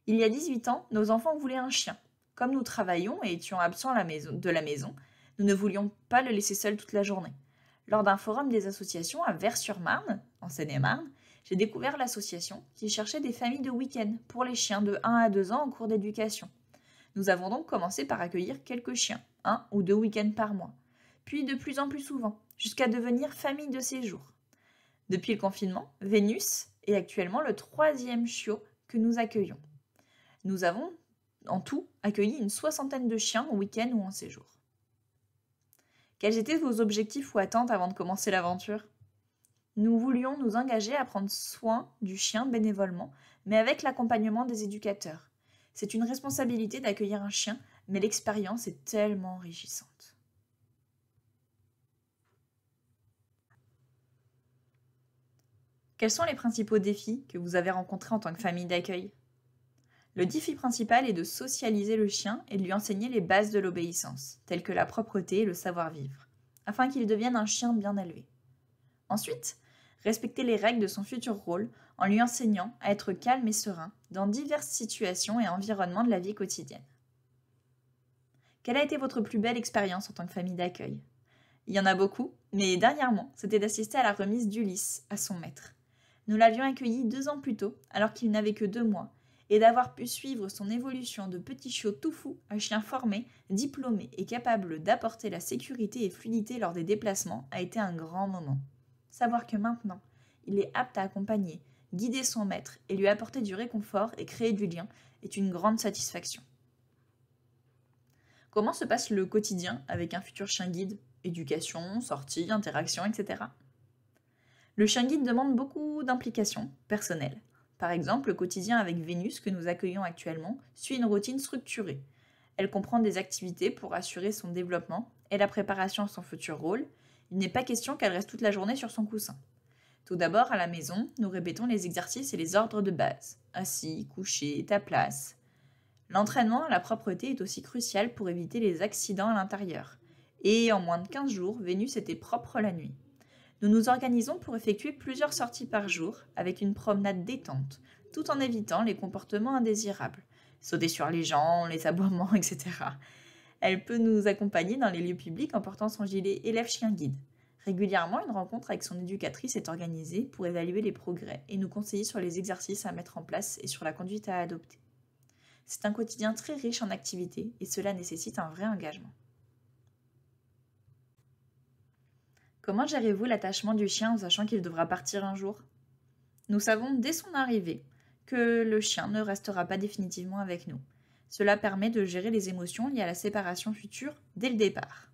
Il y a 18 ans, nos enfants voulaient un chien. Comme nous travaillions et étions absents de la maison, nous ne voulions pas le laisser seul toute la journée. Lors d'un forum des associations à Vers-sur-Marne, en Seine-et-Marne, j'ai découvert l'association qui cherchait des familles de week-end pour les chiens de 1 à 2 ans en cours d'éducation. Nous avons donc commencé par accueillir quelques chiens, 1 ou 2 week-ends par mois, puis de plus en plus souvent, jusqu'à devenir famille de séjour. Depuis le confinement, Vénus est actuellement le 3e chiot que nous accueillons. Nous avons en tout accueilli une 60aine de chiens en week-end ou en séjour. Quels étaient vos objectifs ou attentes avant de commencer l'aventure ? Nous voulions nous engager à prendre soin du chien bénévolement, mais avec l'accompagnement des éducateurs. C'est une responsabilité d'accueillir un chien, mais l'expérience est tellement enrichissante. Quels sont les principaux défis que vous avez rencontrés en tant que famille d'accueil ? Le défi principal est de socialiser le chien et de lui enseigner les bases de l'obéissance, telles que la propreté et le savoir-vivre, afin qu'il devienne un chien bien élevé. Ensuite, respecter les règles de son futur rôle en lui enseignant à être calme et serein dans diverses situations et environnements de la vie quotidienne. Quelle a été votre plus belle expérience en tant que famille d'accueil ? Il y en a beaucoup, mais dernièrement, c'était d'assister à la remise d'Ulysse à son maître. Nous l'avions accueilli 2 ans plus tôt, alors qu'il n'avait que 2 mois, et d'avoir pu suivre son évolution de petit chiot tout fou à chien formé, diplômé et capable d'apporter la sécurité et fluidité lors des déplacements a été un grand moment. Savoir que maintenant, il est apte à accompagner, guider son maître et lui apporter du réconfort et créer du lien est une grande satisfaction. Comment se passe le quotidien avec un futur chien guide ? Éducation, sortie, interaction, etc. Le chien guide demande beaucoup d'implications personnelles. Par exemple, le quotidien avec Vénus, que nous accueillons actuellement, suit une routine structurée. Elle comprend des activités pour assurer son développement et la préparation à son futur rôle. Il n'est pas question qu'elle reste toute la journée sur son coussin. Tout d'abord, à la maison, nous répétons les exercices et les ordres de base. Assis, couché, ta place. L'entraînement à la propreté est aussi crucial pour éviter les accidents à l'intérieur. Et en moins de 15 jours, Vénus était propre la nuit. Nous nous organisons pour effectuer plusieurs sorties par jour avec une promenade détente, tout en évitant les comportements indésirables. Sauter sur les gens, les aboiements, etc. Elle peut nous accompagner dans les lieux publics en portant son gilet élève chien guide. Régulièrement, une rencontre avec son éducatrice est organisée pour évaluer les progrès et nous conseiller sur les exercices à mettre en place et sur la conduite à adopter. C'est un quotidien très riche en activités et cela nécessite un vrai engagement. Comment gérez-vous l'attachement du chien en sachant qu'il devra partir un jour ? Nous savons dès son arrivée que le chien ne restera pas définitivement avec nous. Cela permet de gérer les émotions liées à la séparation future dès le départ.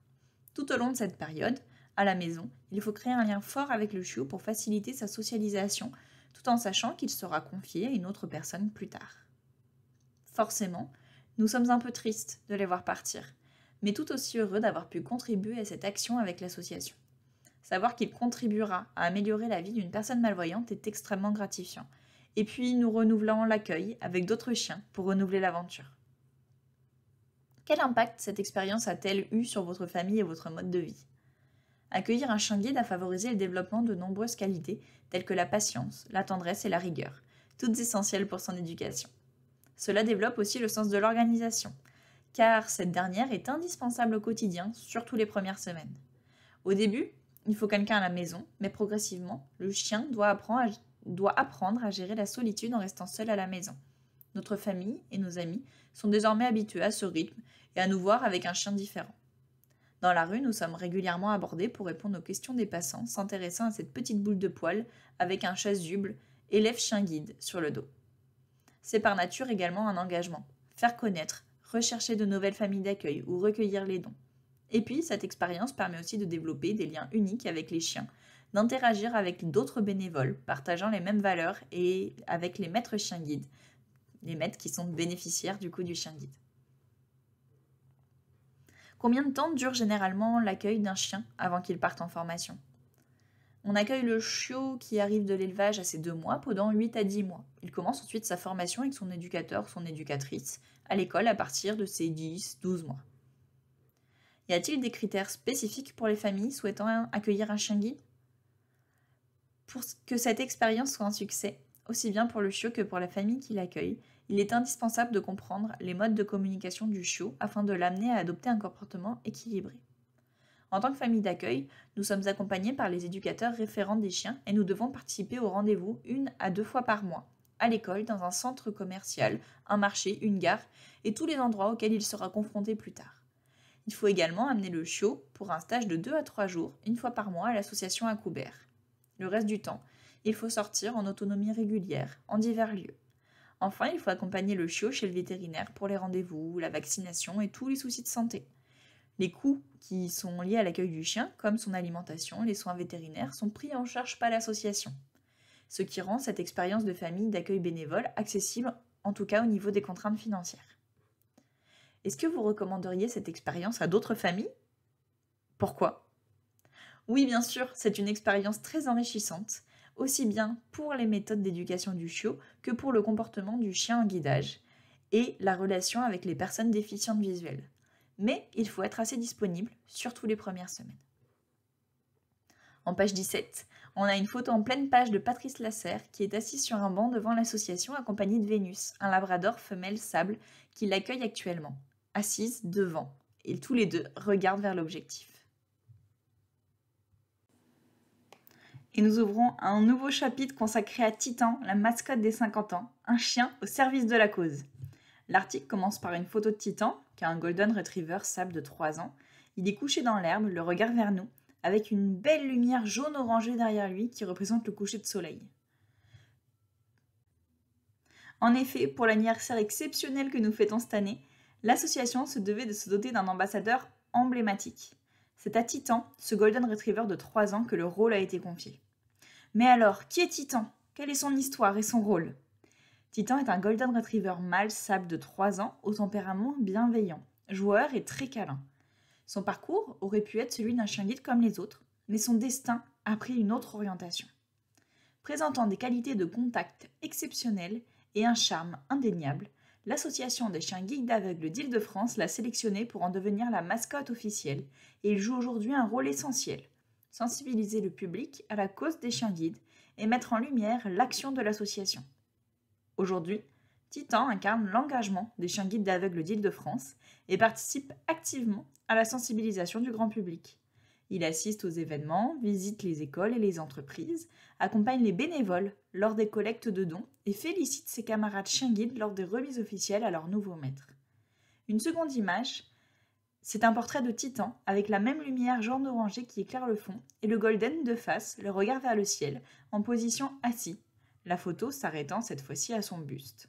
Tout au long de cette période, à la maison, il faut créer un lien fort avec le chiot pour faciliter sa socialisation, tout en sachant qu'il sera confié à une autre personne plus tard. Forcément, nous sommes un peu tristes de les voir partir, mais tout aussi heureux d'avoir pu contribuer à cette action avec l'association. Savoir qu'il contribuera à améliorer la vie d'une personne malvoyante est extrêmement gratifiant. Et puis, nous renouvelons l'accueil avec d'autres chiens pour renouveler l'aventure. Quel impact cette expérience a-t-elle eu sur votre famille et votre mode de vie ? Accueillir un chien guide a favorisé le développement de nombreuses qualités telles que la patience, la tendresse et la rigueur, toutes essentielles pour son éducation. Cela développe aussi le sens de l'organisation, car cette dernière est indispensable au quotidien, surtout les premières semaines. Au début, il faut quelqu'un à la maison, mais progressivement, le chien doit apprendre à gérer la solitude en restant seul à la maison. Notre famille et nos amis sont désormais habitués à ce rythme et à nous voir avec un chien différent. Dans la rue, nous sommes régulièrement abordés pour répondre aux questions des passants, s'intéressant à cette petite boule de poil avec un chasuble élève chien guide sur le dos. C'est par nature également un engagement, faire connaître, rechercher de nouvelles familles d'accueil ou recueillir les dons. Et puis, cette expérience permet aussi de développer des liens uniques avec les chiens, d'interagir avec d'autres bénévoles, partageant les mêmes valeurs et avec les maîtres chiens guides, les maîtres qui sont bénéficiaires du coup du chien guide. Combien de temps dure généralement l'accueil d'un chien avant qu'il parte en formation ? On accueille le chiot qui arrive de l'élevage à ses 2 mois pendant 8 à 10 mois. Il commence ensuite sa formation avec son éducateur ou son éducatrice à l'école à partir de ses 10-12 mois. Y a-t-il des critères spécifiques pour les familles souhaitant accueillir un chien guide ? Pour que cette expérience soit un succès, aussi bien pour le chiot que pour la famille qui l'accueille, Il est indispensable de comprendre les modes de communication du chiot afin de l'amener à adopter un comportement équilibré. En tant que famille d'accueil, nous sommes accompagnés par les éducateurs référents des chiens et nous devons participer au rendez-vous 1 à 2 fois par mois, à l'école, dans un centre commercial, un marché, une gare et tous les endroits auxquels il sera confronté plus tard. Il faut également amener le chiot pour un stage de 2 à 3 jours, 1 fois par mois à l'association à Coubert. Le reste du temps, il faut sortir en autonomie régulière, en divers lieux. Enfin, il faut accompagner le chiot chez le vétérinaire pour les rendez-vous, la vaccination et tous les soucis de santé. Les coûts qui sont liés à l'accueil du chien, comme son alimentation, les soins vétérinaires, sont pris en charge par l'association, ce qui rend cette expérience de famille d'accueil bénévole accessible, en tout cas au niveau des contraintes financières. Est-ce que vous recommanderiez cette expérience à d'autres familles ? Pourquoi ? Oui, bien sûr, c'est une expérience très enrichissante, aussi bien pour les méthodes d'éducation du chiot que pour le comportement du chien en guidage et la relation avec les personnes déficientes visuelles. Mais il faut être assez disponible, surtout les premières semaines. En page 17, on a une photo en pleine page de Patrice Lasserre qui est assis sur un banc devant l'association accompagné de Vénus, un labrador femelle sable qui l'accueille actuellement, assise devant, et tous les deux regardent vers l'objectif. Et nous ouvrons un nouveau chapitre consacré à Titan, la mascotte des 50 ans, un chien au service de la cause. L'article commence par une photo de Titan, qui a un Golden Retriever sable de 3 ans. Il est couché dans l'herbe, le regard vers nous, avec une belle lumière jaune-orangée derrière lui qui représente le coucher de soleil. En effet, pour l'anniversaire exceptionnel que nous fêtons cette année, l'association se devait de se doter d'un ambassadeur emblématique. C'est à Titan, ce Golden Retriever de 3 ans, que le rôle a été confié. Mais alors, qui est Titan ? Quelle est son histoire et son rôle ? Titan est un Golden Retriever mâle sable de 3 ans au tempérament bienveillant, joueur et très câlin. Son parcours aurait pu être celui d'un chien guide comme les autres, mais son destin a pris une autre orientation. Présentant des qualités de contact exceptionnelles et un charme indéniable, l'Association des chiens guides d'aveugles d'Île-de-France l'a sélectionné pour en devenir la mascotte officielle et il joue aujourd'hui un rôle essentiel, sensibiliser le public à la cause des chiens guides et mettre en lumière l'action de l'association. Aujourd'hui, Titan incarne l'engagement des chiens guides d'aveugles d'Île-de-France et participe activement à la sensibilisation du grand public. Il assiste aux événements, visite les écoles et les entreprises, accompagne les bénévoles lors des collectes de dons et félicite ses camarades chiens guides lors des remises officielles à leur nouveau maître. Une seconde image, c'est un portrait de Titan avec la même lumière jaune-orangée qui éclaire le fond et le golden de face, le regard vers le ciel, en position assis, la photo s'arrêtant cette fois-ci à son buste.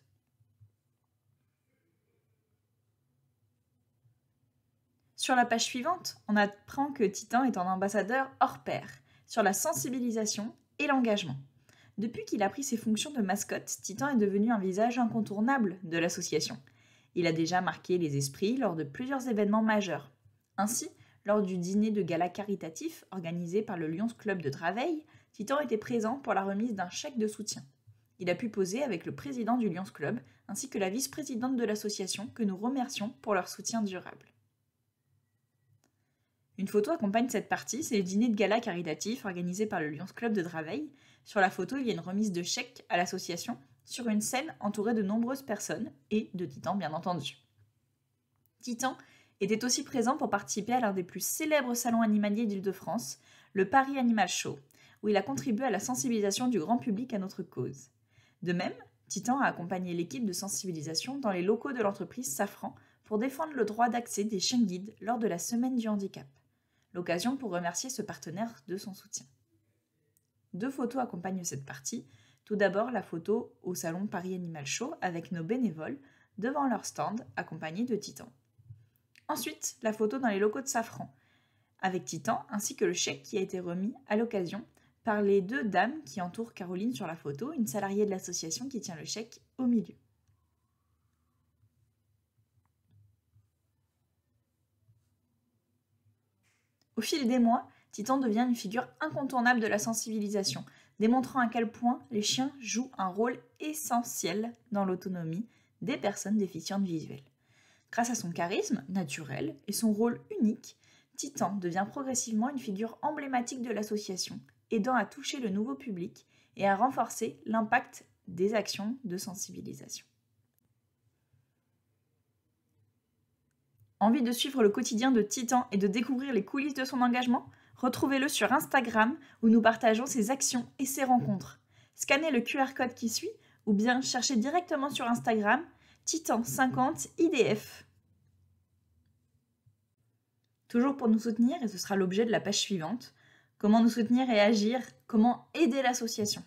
Sur la page suivante, on apprend que Titan est un ambassadeur hors pair, sur la sensibilisation et l'engagement. Depuis qu'il a pris ses fonctions de mascotte, Titan est devenu un visage incontournable de l'association. Il a déjà marqué les esprits lors de plusieurs événements majeurs. Ainsi, lors du dîner de gala caritatif organisé par le Lions Club de Draveil, Titan était présent pour la remise d'un chèque de soutien. Il a pu poser avec le président du Lions Club ainsi que la vice-présidente de l'association que nous remercions pour leur soutien durable. Une photo accompagne cette partie, c'est le dîner de gala caritatif organisé par le Lions Club de Draveil. Sur la photo, il y a une remise de chèques à l'association sur une scène entourée de nombreuses personnes et de Titan bien entendu. Titan était aussi présent pour participer à l'un des plus célèbres salons animaliers d'Île-de-France, le Paris Animal Show, où il a contribué à la sensibilisation du grand public à notre cause. De même, Titan a accompagné l'équipe de sensibilisation dans les locaux de l'entreprise Safran pour défendre le droit d'accès des chiens guides lors de la semaine du handicap. L'occasion pour remercier ce partenaire de son soutien. 2 photos accompagnent cette partie. Tout d'abord, la photo au salon Paris Animal Show avec nos bénévoles devant leur stand accompagnés de Titan. Ensuite, la photo dans les locaux de Safran avec Titan ainsi que le chèque qui a été remis à l'occasion par les 2 dames qui entourent Caroline sur la photo, une salariée de l'association qui tient le chèque au milieu. Au fil des mois, Titan devient une figure incontournable de la sensibilisation, démontrant à quel point les chiens jouent un rôle essentiel dans l'autonomie des personnes déficientes visuelles. Grâce à son charisme naturel et son rôle unique, Titan devient progressivement une figure emblématique de l'association, aidant à toucher le nouveau public et à renforcer l'impact des actions de sensibilisation. Envie de suivre le quotidien de Titan et de découvrir les coulisses de son engagement? Retrouvez-le sur Instagram où nous partageons ses actions et ses rencontres. Scannez le QR code qui suit ou bien cherchez directement sur Instagram Titan50IDF. Toujours pour nous soutenir, et ce sera l'objet de la page suivante, comment nous soutenir et agir, comment aider l'association.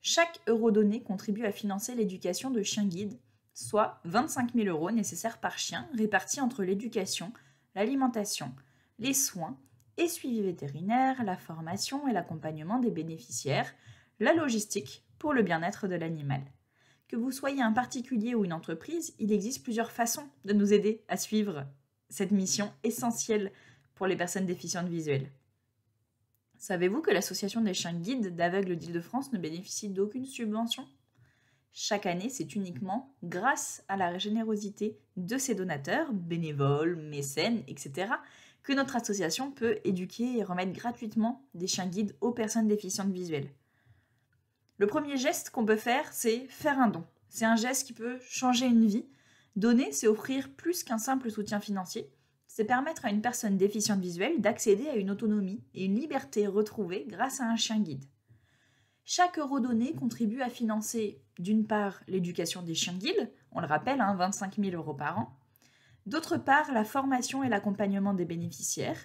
Chaque euro donné contribue à financer l'éducation de chiens guides, soit 25 000 € nécessaires par chien, répartis entre l'éducation, l'alimentation, les soins et suivi vétérinaire, la formation et l'accompagnement des bénéficiaires, la logistique pour le bien-être de l'animal. Que vous soyez un particulier ou une entreprise, il existe plusieurs façons de nous aider à suivre cette mission essentielle pour les personnes déficientes visuelles. Savez-vous que l'Association des chiens guides d'aveugles d'Île-de-France ne bénéficie d'aucune subvention? Chaque année, c'est uniquement grâce à la générosité de ses donateurs, bénévoles, mécènes, etc., que notre association peut éduquer et remettre gratuitement des chiens guides aux personnes déficientes visuelles. Le premier geste qu'on peut faire, c'est faire un don. C'est un geste qui peut changer une vie. Donner, c'est offrir plus qu'un simple soutien financier. C'est permettre à une personne déficiente visuelle d'accéder à une autonomie et une liberté retrouvée grâce à un chien guide. Chaque euro donné contribue à financer, d'une part, l'éducation des chiens guides, on le rappelle, 25 000 € par an, d'autre part, la formation et l'accompagnement des bénéficiaires,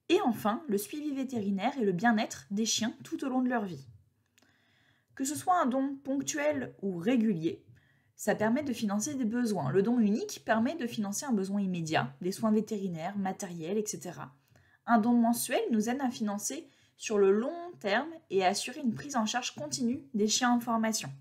et enfin, le suivi vétérinaire et le bien-être des chiens tout au long de leur vie. Que ce soit un don ponctuel ou régulier, ça permet de financer des besoins. Le don unique permet de financer un besoin immédiat, des soins vétérinaires, matériels, etc. Un don mensuel nous aide à financer sur le long terme et à assurer une prise en charge continue des chiens en formation.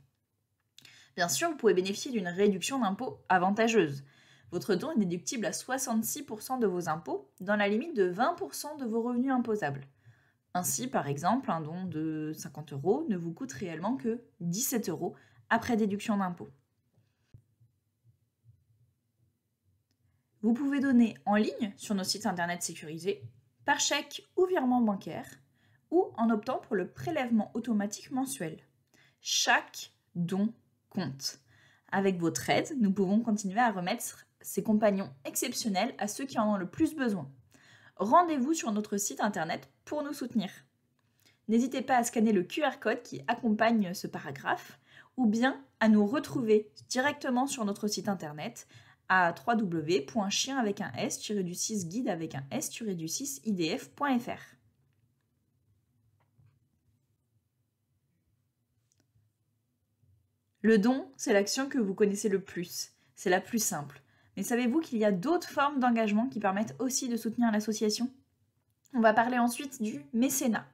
Bien sûr, vous pouvez bénéficier d'une réduction d'impôt avantageuse. Votre don est déductible à 66% de vos impôts, dans la limite de 20% de vos revenus imposables. Ainsi, par exemple, un don de 50 € ne vous coûte réellement que 17 € après déduction d'impôt. Vous pouvez donner en ligne sur nos sites internet sécurisés, par chèque ou virement bancaire, ou en optant pour le prélèvement automatique mensuel. Chaque don compte. Avec votre aide, nous pouvons continuer à remettre ces compagnons exceptionnels à ceux qui en ont le plus besoin. Rendez-vous sur notre site internet pour nous soutenir. N'hésitez pas à scanner le QR code qui accompagne ce paragraphe ou bien à nous retrouver directement sur notre site internet à www.chien-guide-idf.fr. Le don, c'est l'action que vous connaissez le plus. C'est la plus simple. Mais savez-vous qu'il y a d'autres formes d'engagement qui permettent aussi de soutenir l'association? On va parler ensuite du mécénat.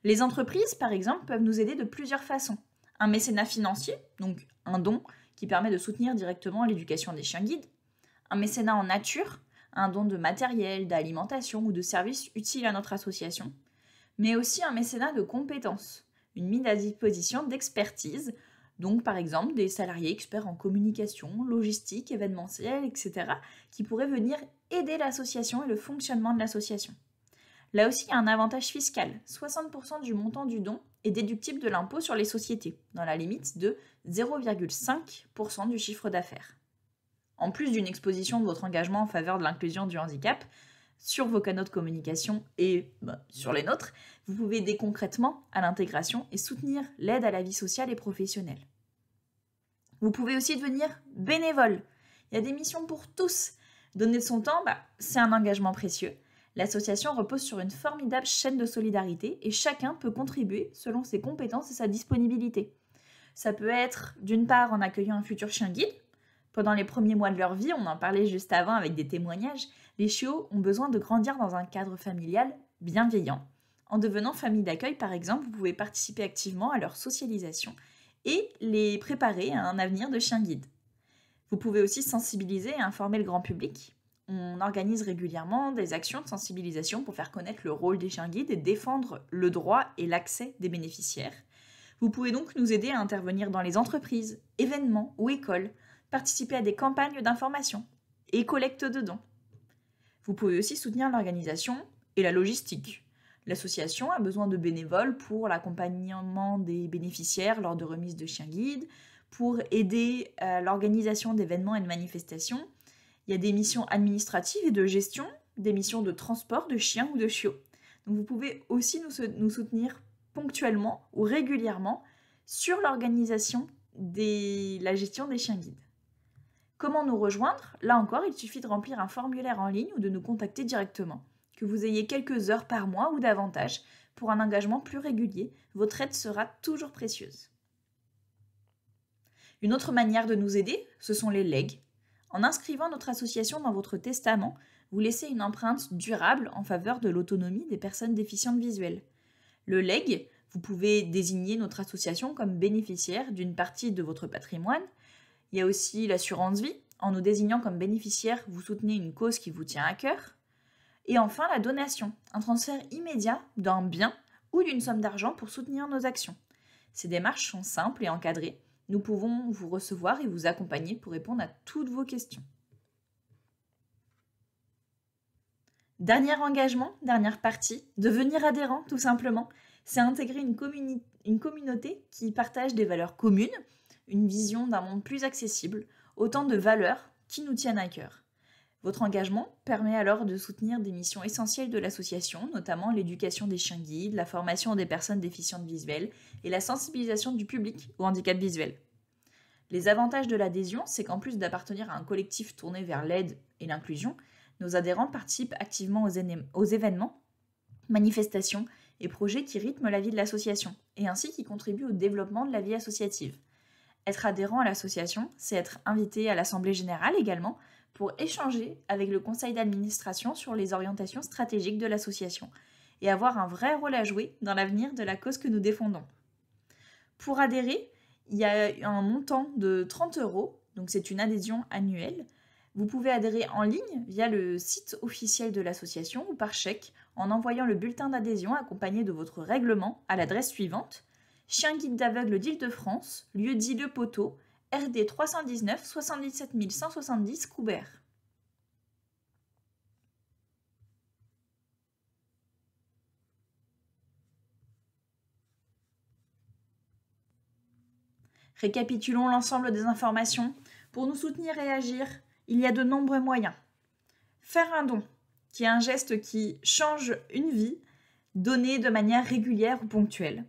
Les entreprises, par exemple, peuvent nous aider de plusieurs façons. Un mécénat financier, donc un don qui permet de soutenir directement l'éducation des chiens guides. Un mécénat en nature, un don de matériel, d'alimentation ou de services utiles à notre association. Mais aussi un mécénat de compétences, une mise à disposition d'expertise, donc par exemple des salariés experts en communication, logistique, événementiel, etc., qui pourraient venir aider l'association et le fonctionnement de l'association. Là aussi, il y a un avantage fiscal. 60% du montant du don est déductible de l'impôt sur les sociétés, dans la limite de 0,5% du chiffre d'affaires. En plus d'une exposition de votre engagement en faveur de l'inclusion du handicap, sur vos canaux de communication et sur les nôtres, vous pouvez aider concrètement à l'intégration et soutenir l'aide à la vie sociale et professionnelle. Vous pouvez aussi devenir bénévole. Il y a des missions pour tous. Donner de son temps, c'est un engagement précieux. L'association repose sur une formidable chaîne de solidarité et chacun peut contribuer selon ses compétences et sa disponibilité. Ça peut être d'une part en accueillant un futur chien guide. Pendant les premiers mois de leur vie, on en parlait juste avant avec des témoignages, les chiots ont besoin de grandir dans un cadre familial bienveillant. En devenant famille d'accueil, par exemple, vous pouvez participer activement à leur socialisation et les préparer à un avenir de chien guide. Vous pouvez aussi sensibiliser et informer le grand public. On organise régulièrement des actions de sensibilisation pour faire connaître le rôle des chiens guides et défendre le droit et l'accès des bénéficiaires. Vous pouvez donc nous aider à intervenir dans les entreprises, événements ou écoles, participer à des campagnes d'information et collecte de dons. Vous pouvez aussi soutenir l'organisation et la logistique. L'association a besoin de bénévoles pour l'accompagnement des bénéficiaires lors de remises de chiens guides, pour aider à l'organisation d'événements et de manifestations. Il y a des missions administratives et de gestion, des missions de transport de chiens ou de chiots. Donc vous pouvez aussi nous soutenir ponctuellement ou régulièrement sur l'organisation de la gestion des chiens guides. Comment nous rejoindre? Là encore, il suffit de remplir un formulaire en ligne ou de nous contacter directement. Que vous ayez quelques heures par mois ou davantage, pour un engagement plus régulier, votre aide sera toujours précieuse. Une autre manière de nous aider, ce sont les legs. En inscrivant notre association dans votre testament, vous laissez une empreinte durable en faveur de l'autonomie des personnes déficientes visuelles. Le leg, vous pouvez désigner notre association comme bénéficiaire d'une partie de votre patrimoine. Il y a aussi l'assurance vie. En nous désignant comme bénéficiaire, vous soutenez une cause qui vous tient à cœur. Et enfin, la donation, un transfert immédiat d'un bien ou d'une somme d'argent pour soutenir nos actions. Ces démarches sont simples et encadrées. Nous pouvons vous recevoir et vous accompagner pour répondre à toutes vos questions. Dernier engagement, dernière partie, devenir adhérent tout simplement. C'est intégrer une communauté qui partage des valeurs communes, une vision d'un monde plus accessible, autant de valeurs qui nous tiennent à cœur. Votre engagement permet alors de soutenir des missions essentielles de l'association, notamment l'éducation des chiens guides, la formation des personnes déficientes visuelles et la sensibilisation du public au handicap visuel. Les avantages de l'adhésion, c'est qu'en plus d'appartenir à un collectif tourné vers l'aide et l'inclusion, nos adhérents participent activement aux événements, manifestations et projets qui rythment la vie de l'association, et ainsi qui contribuent au développement de la vie associative. Être adhérent à l'association, c'est être invité à l'Assemblée générale également, pour échanger avec le conseil d'administration sur les orientations stratégiques de l'association et avoir un vrai rôle à jouer dans l'avenir de la cause que nous défendons. Pour adhérer, il y a un montant de 30 €, donc c'est une adhésion annuelle. Vous pouvez adhérer en ligne via le site officiel de l'association ou par chèque en envoyant le bulletin d'adhésion accompagné de votre règlement à l'adresse suivante: Chien guide d'aveugles d'Île-de-France, lieu-dit Le Poteau, RD 319 77 170 Coubert. Récapitulons l'ensemble des informations. Pour nous soutenir et agir, il y a de nombreux moyens. Faire un don, qui est un geste qui change une vie, donné de manière régulière ou ponctuelle.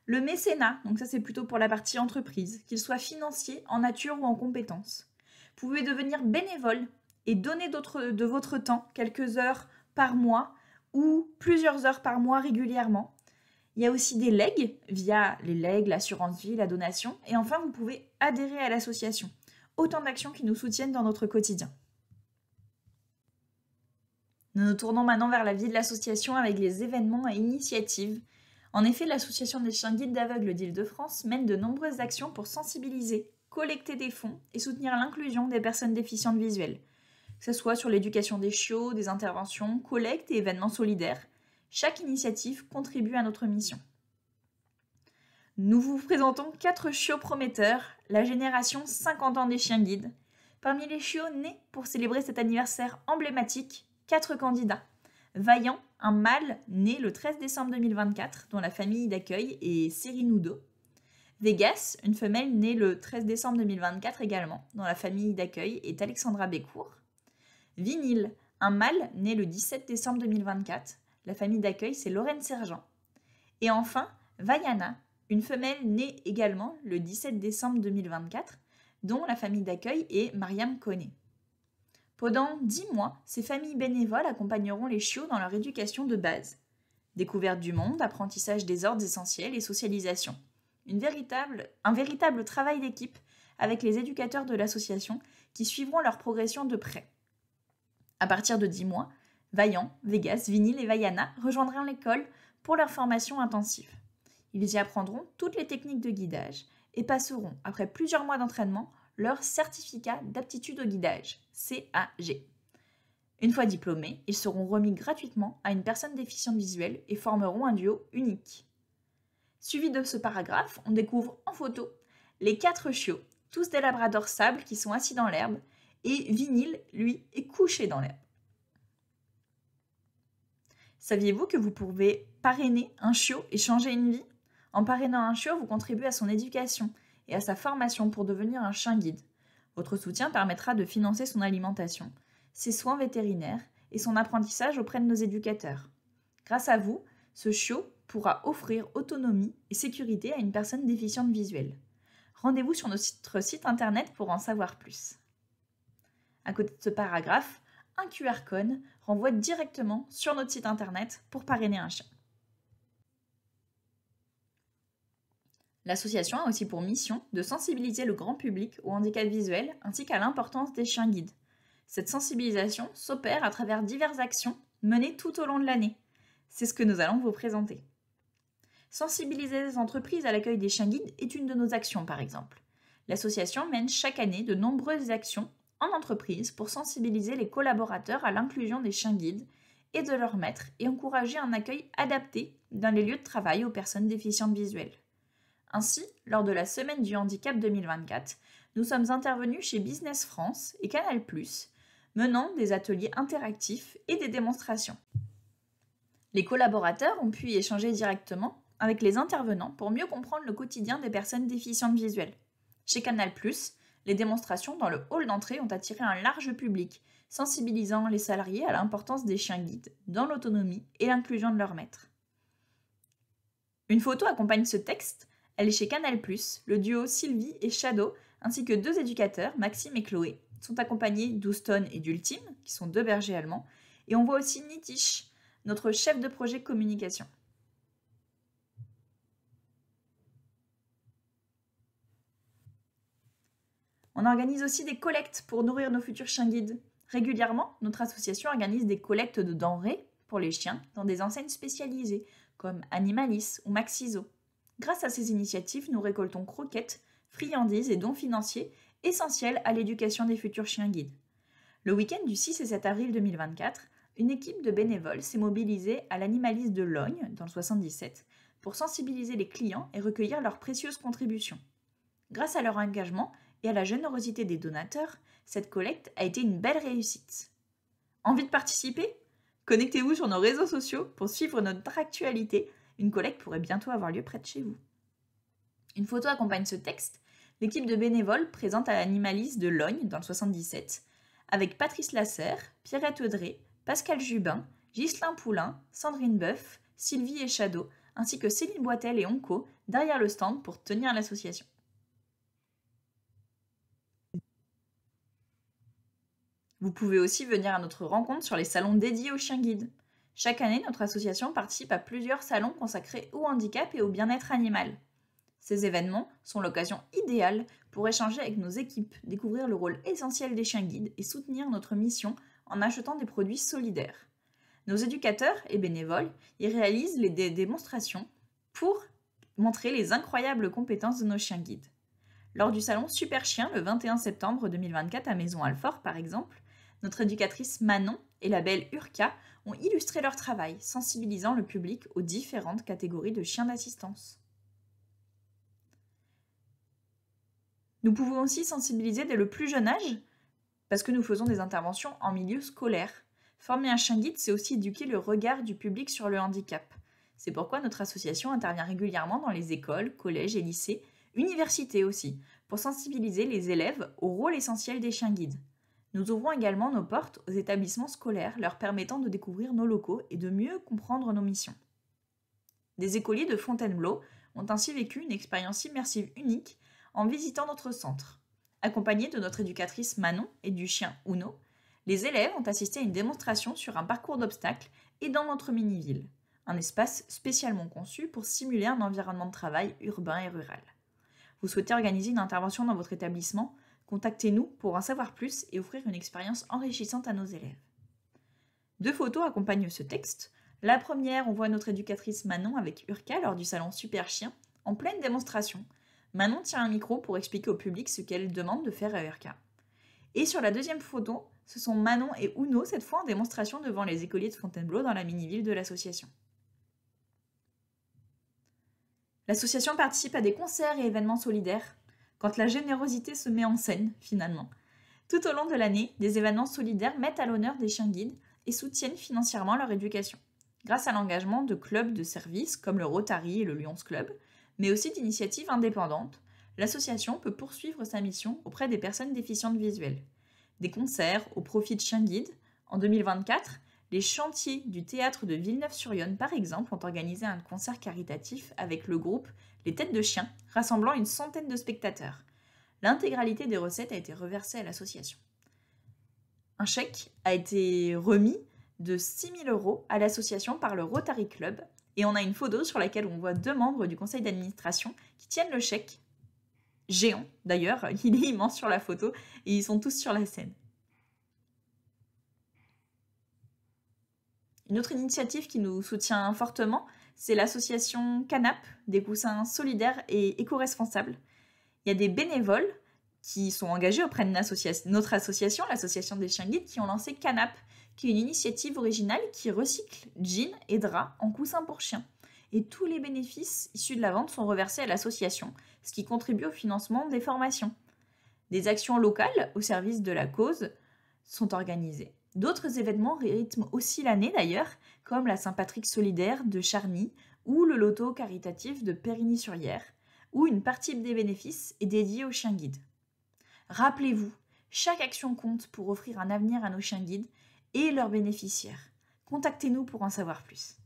Le mécénat, donc ça c'est plutôt pour la partie entreprise, qu'il soit financier, en nature ou en compétences. Vous pouvez devenir bénévole et donner de votre temps, quelques heures par mois ou plusieurs heures par mois régulièrement. Il y a aussi des legs, via les legs, l'assurance vie, la donation. Et enfin, vous pouvez adhérer à l'association. Autant d'actions qui nous soutiennent dans notre quotidien. Nous nous tournons maintenant vers la vie de l'association avec les événements et initiatives. En effet, l'association des chiens guides d'aveugles d'Île-de-France mène de nombreuses actions pour sensibiliser, collecter des fonds et soutenir l'inclusion des personnes déficientes visuelles. Que ce soit sur l'éducation des chiots, des interventions, collectes et événements solidaires, chaque initiative contribue à notre mission. Nous vous présentons 4 chiots prometteurs, la génération 50 ans des chiens guides. Parmi les chiots nés pour célébrer cet anniversaire emblématique, 4 candidats. Vaillant, un mâle né le 13 décembre 2024, dont la famille d'accueil est Serinudo. Vegas, une femelle née le 13 décembre 2024 également, dont la famille d'accueil est Alexandra Bécourt. Vinyl, un mâle né le 17 décembre 2024, la famille d'accueil c'est Lorraine Sergent. Et enfin, Vaiana, une femelle née également le 17 décembre 2024, dont la famille d'accueil est Mariam Koné. Pendant 10 mois, ces familles bénévoles accompagneront les chiots dans leur éducation de base. Découverte du monde, apprentissage des ordres essentiels et socialisation. Un véritable travail d'équipe avec les éducateurs de l'association qui suivront leur progression de près. À partir de 10 mois, Vaillant, Vegas, Vinyl et Vaiana rejoindront l'école pour leur formation intensive. Ils y apprendront toutes les techniques de guidage et passeront, après plusieurs mois d'entraînement, leur certificat d'aptitude au guidage, CAG. Une fois diplômés, ils seront remis gratuitement à une personne déficiente visuelle et formeront un duo unique. Suivi de ce paragraphe, on découvre en photo les 4 chiots, tous des labradors sable qui sont assis dans l'herbe, et Vinyl, lui, est couché dans l'herbe. Saviez-vous que vous pouvez parrainer un chiot et changer une vie? En parrainant un chiot, vous contribuez à son éducation et à sa formation pour devenir un chien guide. Votre soutien permettra de financer son alimentation, ses soins vétérinaires et son apprentissage auprès de nos éducateurs. Grâce à vous, ce chiot pourra offrir autonomie et sécurité à une personne déficiente visuelle. Rendez-vous sur notre site internet pour en savoir plus. À côté de ce paragraphe, un QR code renvoie directement sur notre site internet pour parrainer un chien. L'association a aussi pour mission de sensibiliser le grand public au handicap visuel ainsi qu'à l'importance des chiens guides. Cette sensibilisation s'opère à travers diverses actions menées tout au long de l'année. C'est ce que nous allons vous présenter. Sensibiliser les entreprises à l'accueil des chiens guides est une de nos actions par exemple. L'association mène chaque année de nombreuses actions en entreprise pour sensibiliser les collaborateurs à l'inclusion des chiens guides et de leurs maîtres et encourager un accueil adapté dans les lieux de travail aux personnes déficientes visuelles. Ainsi, lors de la Semaine du Handicap 2024, nous sommes intervenus chez Business France et Canal+, menant des ateliers interactifs et des démonstrations. Les collaborateurs ont pu y échanger directement avec les intervenants pour mieux comprendre le quotidien des personnes déficientes visuelles. Chez Canal+, les démonstrations dans le hall d'entrée ont attiré un large public, sensibilisant les salariés à l'importance des chiens guides dans l'autonomie et l'inclusion de leurs maîtres. Une photo accompagne ce texte. Elle est chez Canal+, le duo Sylvie et Shadow, ainsi que 2 éducateurs, Maxime et Chloé, sont accompagnés d'Houston et d'Ultime, qui sont 2 bergers allemands, et on voit aussi Nitish, notre chef de projet communication. On organise aussi des collectes pour nourrir nos futurs chiens guides. Régulièrement, notre association organise des collectes de denrées pour les chiens dans des enseignes spécialisées, comme Animalis ou Maxiso. Grâce à ces initiatives, nous récoltons croquettes, friandises et dons financiers essentiels à l'éducation des futurs chiens guides. Le week-end du 6 et 7 avril 2024, une équipe de bénévoles s'est mobilisée à l'Animalis de Logne, dans le 77, pour sensibiliser les clients et recueillir leurs précieuses contributions. Grâce à leur engagement et à la générosité des donateurs, cette collecte a été une belle réussite. Envie de participer ? Connectez-vous sur nos réseaux sociaux pour suivre notre actualité. Une collecte pourrait bientôt avoir lieu près de chez vous. Une photo accompagne ce texte. L'équipe de bénévoles présente à l'Animalis de Logne, dans le 77, avec Patrice Lasserre, Pierrette Audrey, Pascal Jubin, Ghislain Poulain, Sandrine Boeuf, Sylvie et Shadow, ainsi que Céline Boitel et Onco, derrière le stand pour tenir l'association. Vous pouvez aussi venir à notre rencontre sur les salons dédiés aux chiens guides. Chaque année, notre association participe à plusieurs salons consacrés au handicap et au bien-être animal. Ces événements sont l'occasion idéale pour échanger avec nos équipes, découvrir le rôle essentiel des chiens guides et soutenir notre mission en achetant des produits solidaires. Nos éducateurs et bénévoles y réalisent des démonstrations pour montrer les incroyables compétences de nos chiens guides. Lors du salon Super Chien le 21 septembre 2024 à Maison-Alfort par exemple, notre éducatrice Manon et la belle Urka ont illustré leur travail, sensibilisant le public aux différentes catégories de chiens d'assistance. Nous pouvons aussi sensibiliser dès le plus jeune âge, parce que nous faisons des interventions en milieu scolaire. Former un chien guide, c'est aussi éduquer le regard du public sur le handicap. C'est pourquoi notre association intervient régulièrement dans les écoles, collèges et lycées, universités aussi, pour sensibiliser les élèves au rôle essentiel des chiens guides. Nous ouvrons également nos portes aux établissements scolaires, leur permettant de découvrir nos locaux et de mieux comprendre nos missions. Des écoliers de Fontainebleau ont ainsi vécu une expérience immersive unique en visitant notre centre. Accompagnés de notre éducatrice Manon et du chien Uno, les élèves ont assisté à une démonstration sur un parcours d'obstacles et dans notre mini-ville, un espace spécialement conçu pour simuler un environnement de travail urbain et rural. Vous souhaitez organiser une intervention dans votre établissement ? Contactez-nous pour en savoir plus et offrir une expérience enrichissante à nos élèves. 2 photos accompagnent ce texte. La première, on voit notre éducatrice Manon avec Urka lors du salon Super Chien, en pleine démonstration. Manon tient un micro pour expliquer au public ce qu'elle demande de faire à Urka. Et sur la deuxième photo, ce sont Manon et Uno, cette fois en démonstration devant les écoliers de Fontainebleau dans la mini-ville de l'association. L'association participe à des concerts et événements solidaires, quand la générosité se met en scène, finalement. Tout au long de l'année, des événements solidaires mettent à l'honneur des chiens guides et soutiennent financièrement leur éducation, grâce à l'engagement de clubs de services comme le Rotary et le Lions Club, mais aussi d'initiatives indépendantes. L'association peut poursuivre sa mission auprès des personnes déficientes visuelles. des concerts au profit de chiens guides. En 2024, les chantiers du théâtre de Villeneuve-sur-Yonne, par exemple, ont organisé un concert caritatif avec le groupe Les Têtes de Chiens, rassemblant une centaine de spectateurs. L'intégralité des recettes a été reversée à l'association. Un chèque a été remis de 6 000 € à l'association par le Rotary Club et on a une photo sur laquelle on voit 2 membres du conseil d'administration qui tiennent le chèque. Géant, d'ailleurs, il est immense sur la photo et ils sont tous sur la scène. Une autre initiative qui nous soutient fortement, c'est l'association Canap, des coussins solidaires et éco-responsables. Il y a des bénévoles qui sont engagés auprès de notre association, l'association des chiens guides, qui ont lancé Canap, qui est une initiative originale qui recycle jeans et draps en coussins pour chiens. Et tous les bénéfices issus de la vente sont reversés à l'association, ce qui contribue au financement des formations. Des actions locales au service de la cause sont organisées. D'autres événements rythment aussi l'année d'ailleurs, comme la Saint-Patrick solidaire de Charny ou le loto caritatif de Périgny-sur-Yerres, où une partie des bénéfices est dédiée aux chiens guides. Rappelez-vous, chaque action compte pour offrir un avenir à nos chiens guides et leurs bénéficiaires. Contactez-nous pour en savoir plus.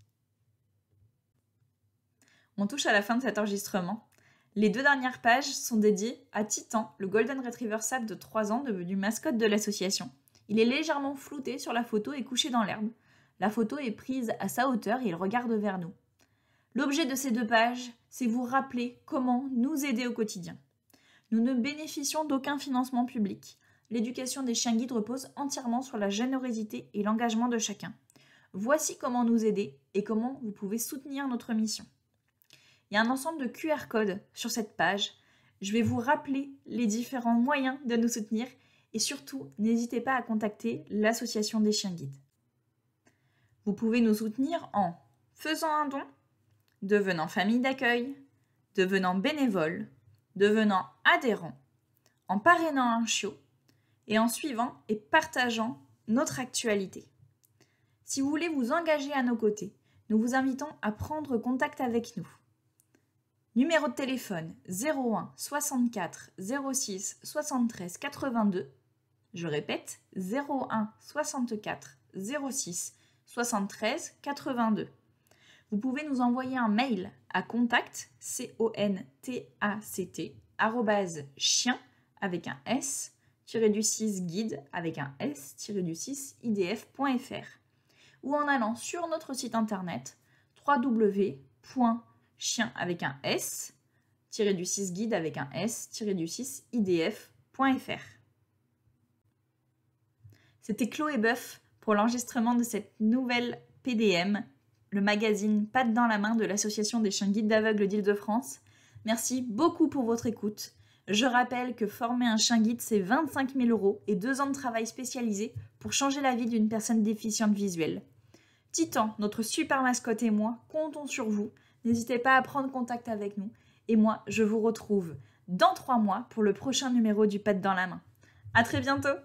On touche à la fin de cet enregistrement. Les 2 dernières pages sont dédiées à Titan, le Golden Retriever Sap de 3 ans devenu mascotte de l'association. Il est légèrement flouté sur la photo et couché dans l'herbe. La photo est prise à sa hauteur et il regarde vers nous. L'objet de ces 2 pages, c'est vous rappeler comment nous aider au quotidien. Nous ne bénéficions d'aucun financement public. L'éducation des chiens guides repose entièrement sur la générosité et l'engagement de chacun. Voici comment nous aider et comment vous pouvez soutenir notre mission. Il y a un ensemble de QR codes sur cette page. Je vais vous rappeler les différents moyens de nous soutenir et surtout, n'hésitez pas à contacter l'association des chiens guides. Vous pouvez nous soutenir en faisant un don, devenant famille d'accueil, devenant bénévole, devenant adhérent, en parrainant un chiot et en suivant et partageant notre actualité. Si vous voulez vous engager à nos côtés, nous vous invitons à prendre contact avec nous. Numéro de téléphone 01 64 06 73 82. Je répète, 01 64 06 73 82. Vous pouvez nous envoyer un mail à contact, chien avec un s, -du6 guide avec un s, -du6 idf.fr ou en allant sur notre site internet www.chien avec un s, -du6 guide avec un s, -du6 idf.fr. C'était Chloé Boeuf pour l'enregistrement de cette nouvelle PDM, le magazine Pattes dans la main de l'Association des chiens guides d'aveugles d'Île-de-France. Merci beaucoup pour votre écoute. Je rappelle que former un chien guide, c'est 25 000 € et 2 ans de travail spécialisé pour changer la vie d'une personne déficiente visuelle. Titan, notre super mascotte et moi, comptons sur vous. N'hésitez pas à prendre contact avec nous. Et moi, je vous retrouve dans 3 mois pour le prochain numéro du Pattes dans la main. À très bientôt!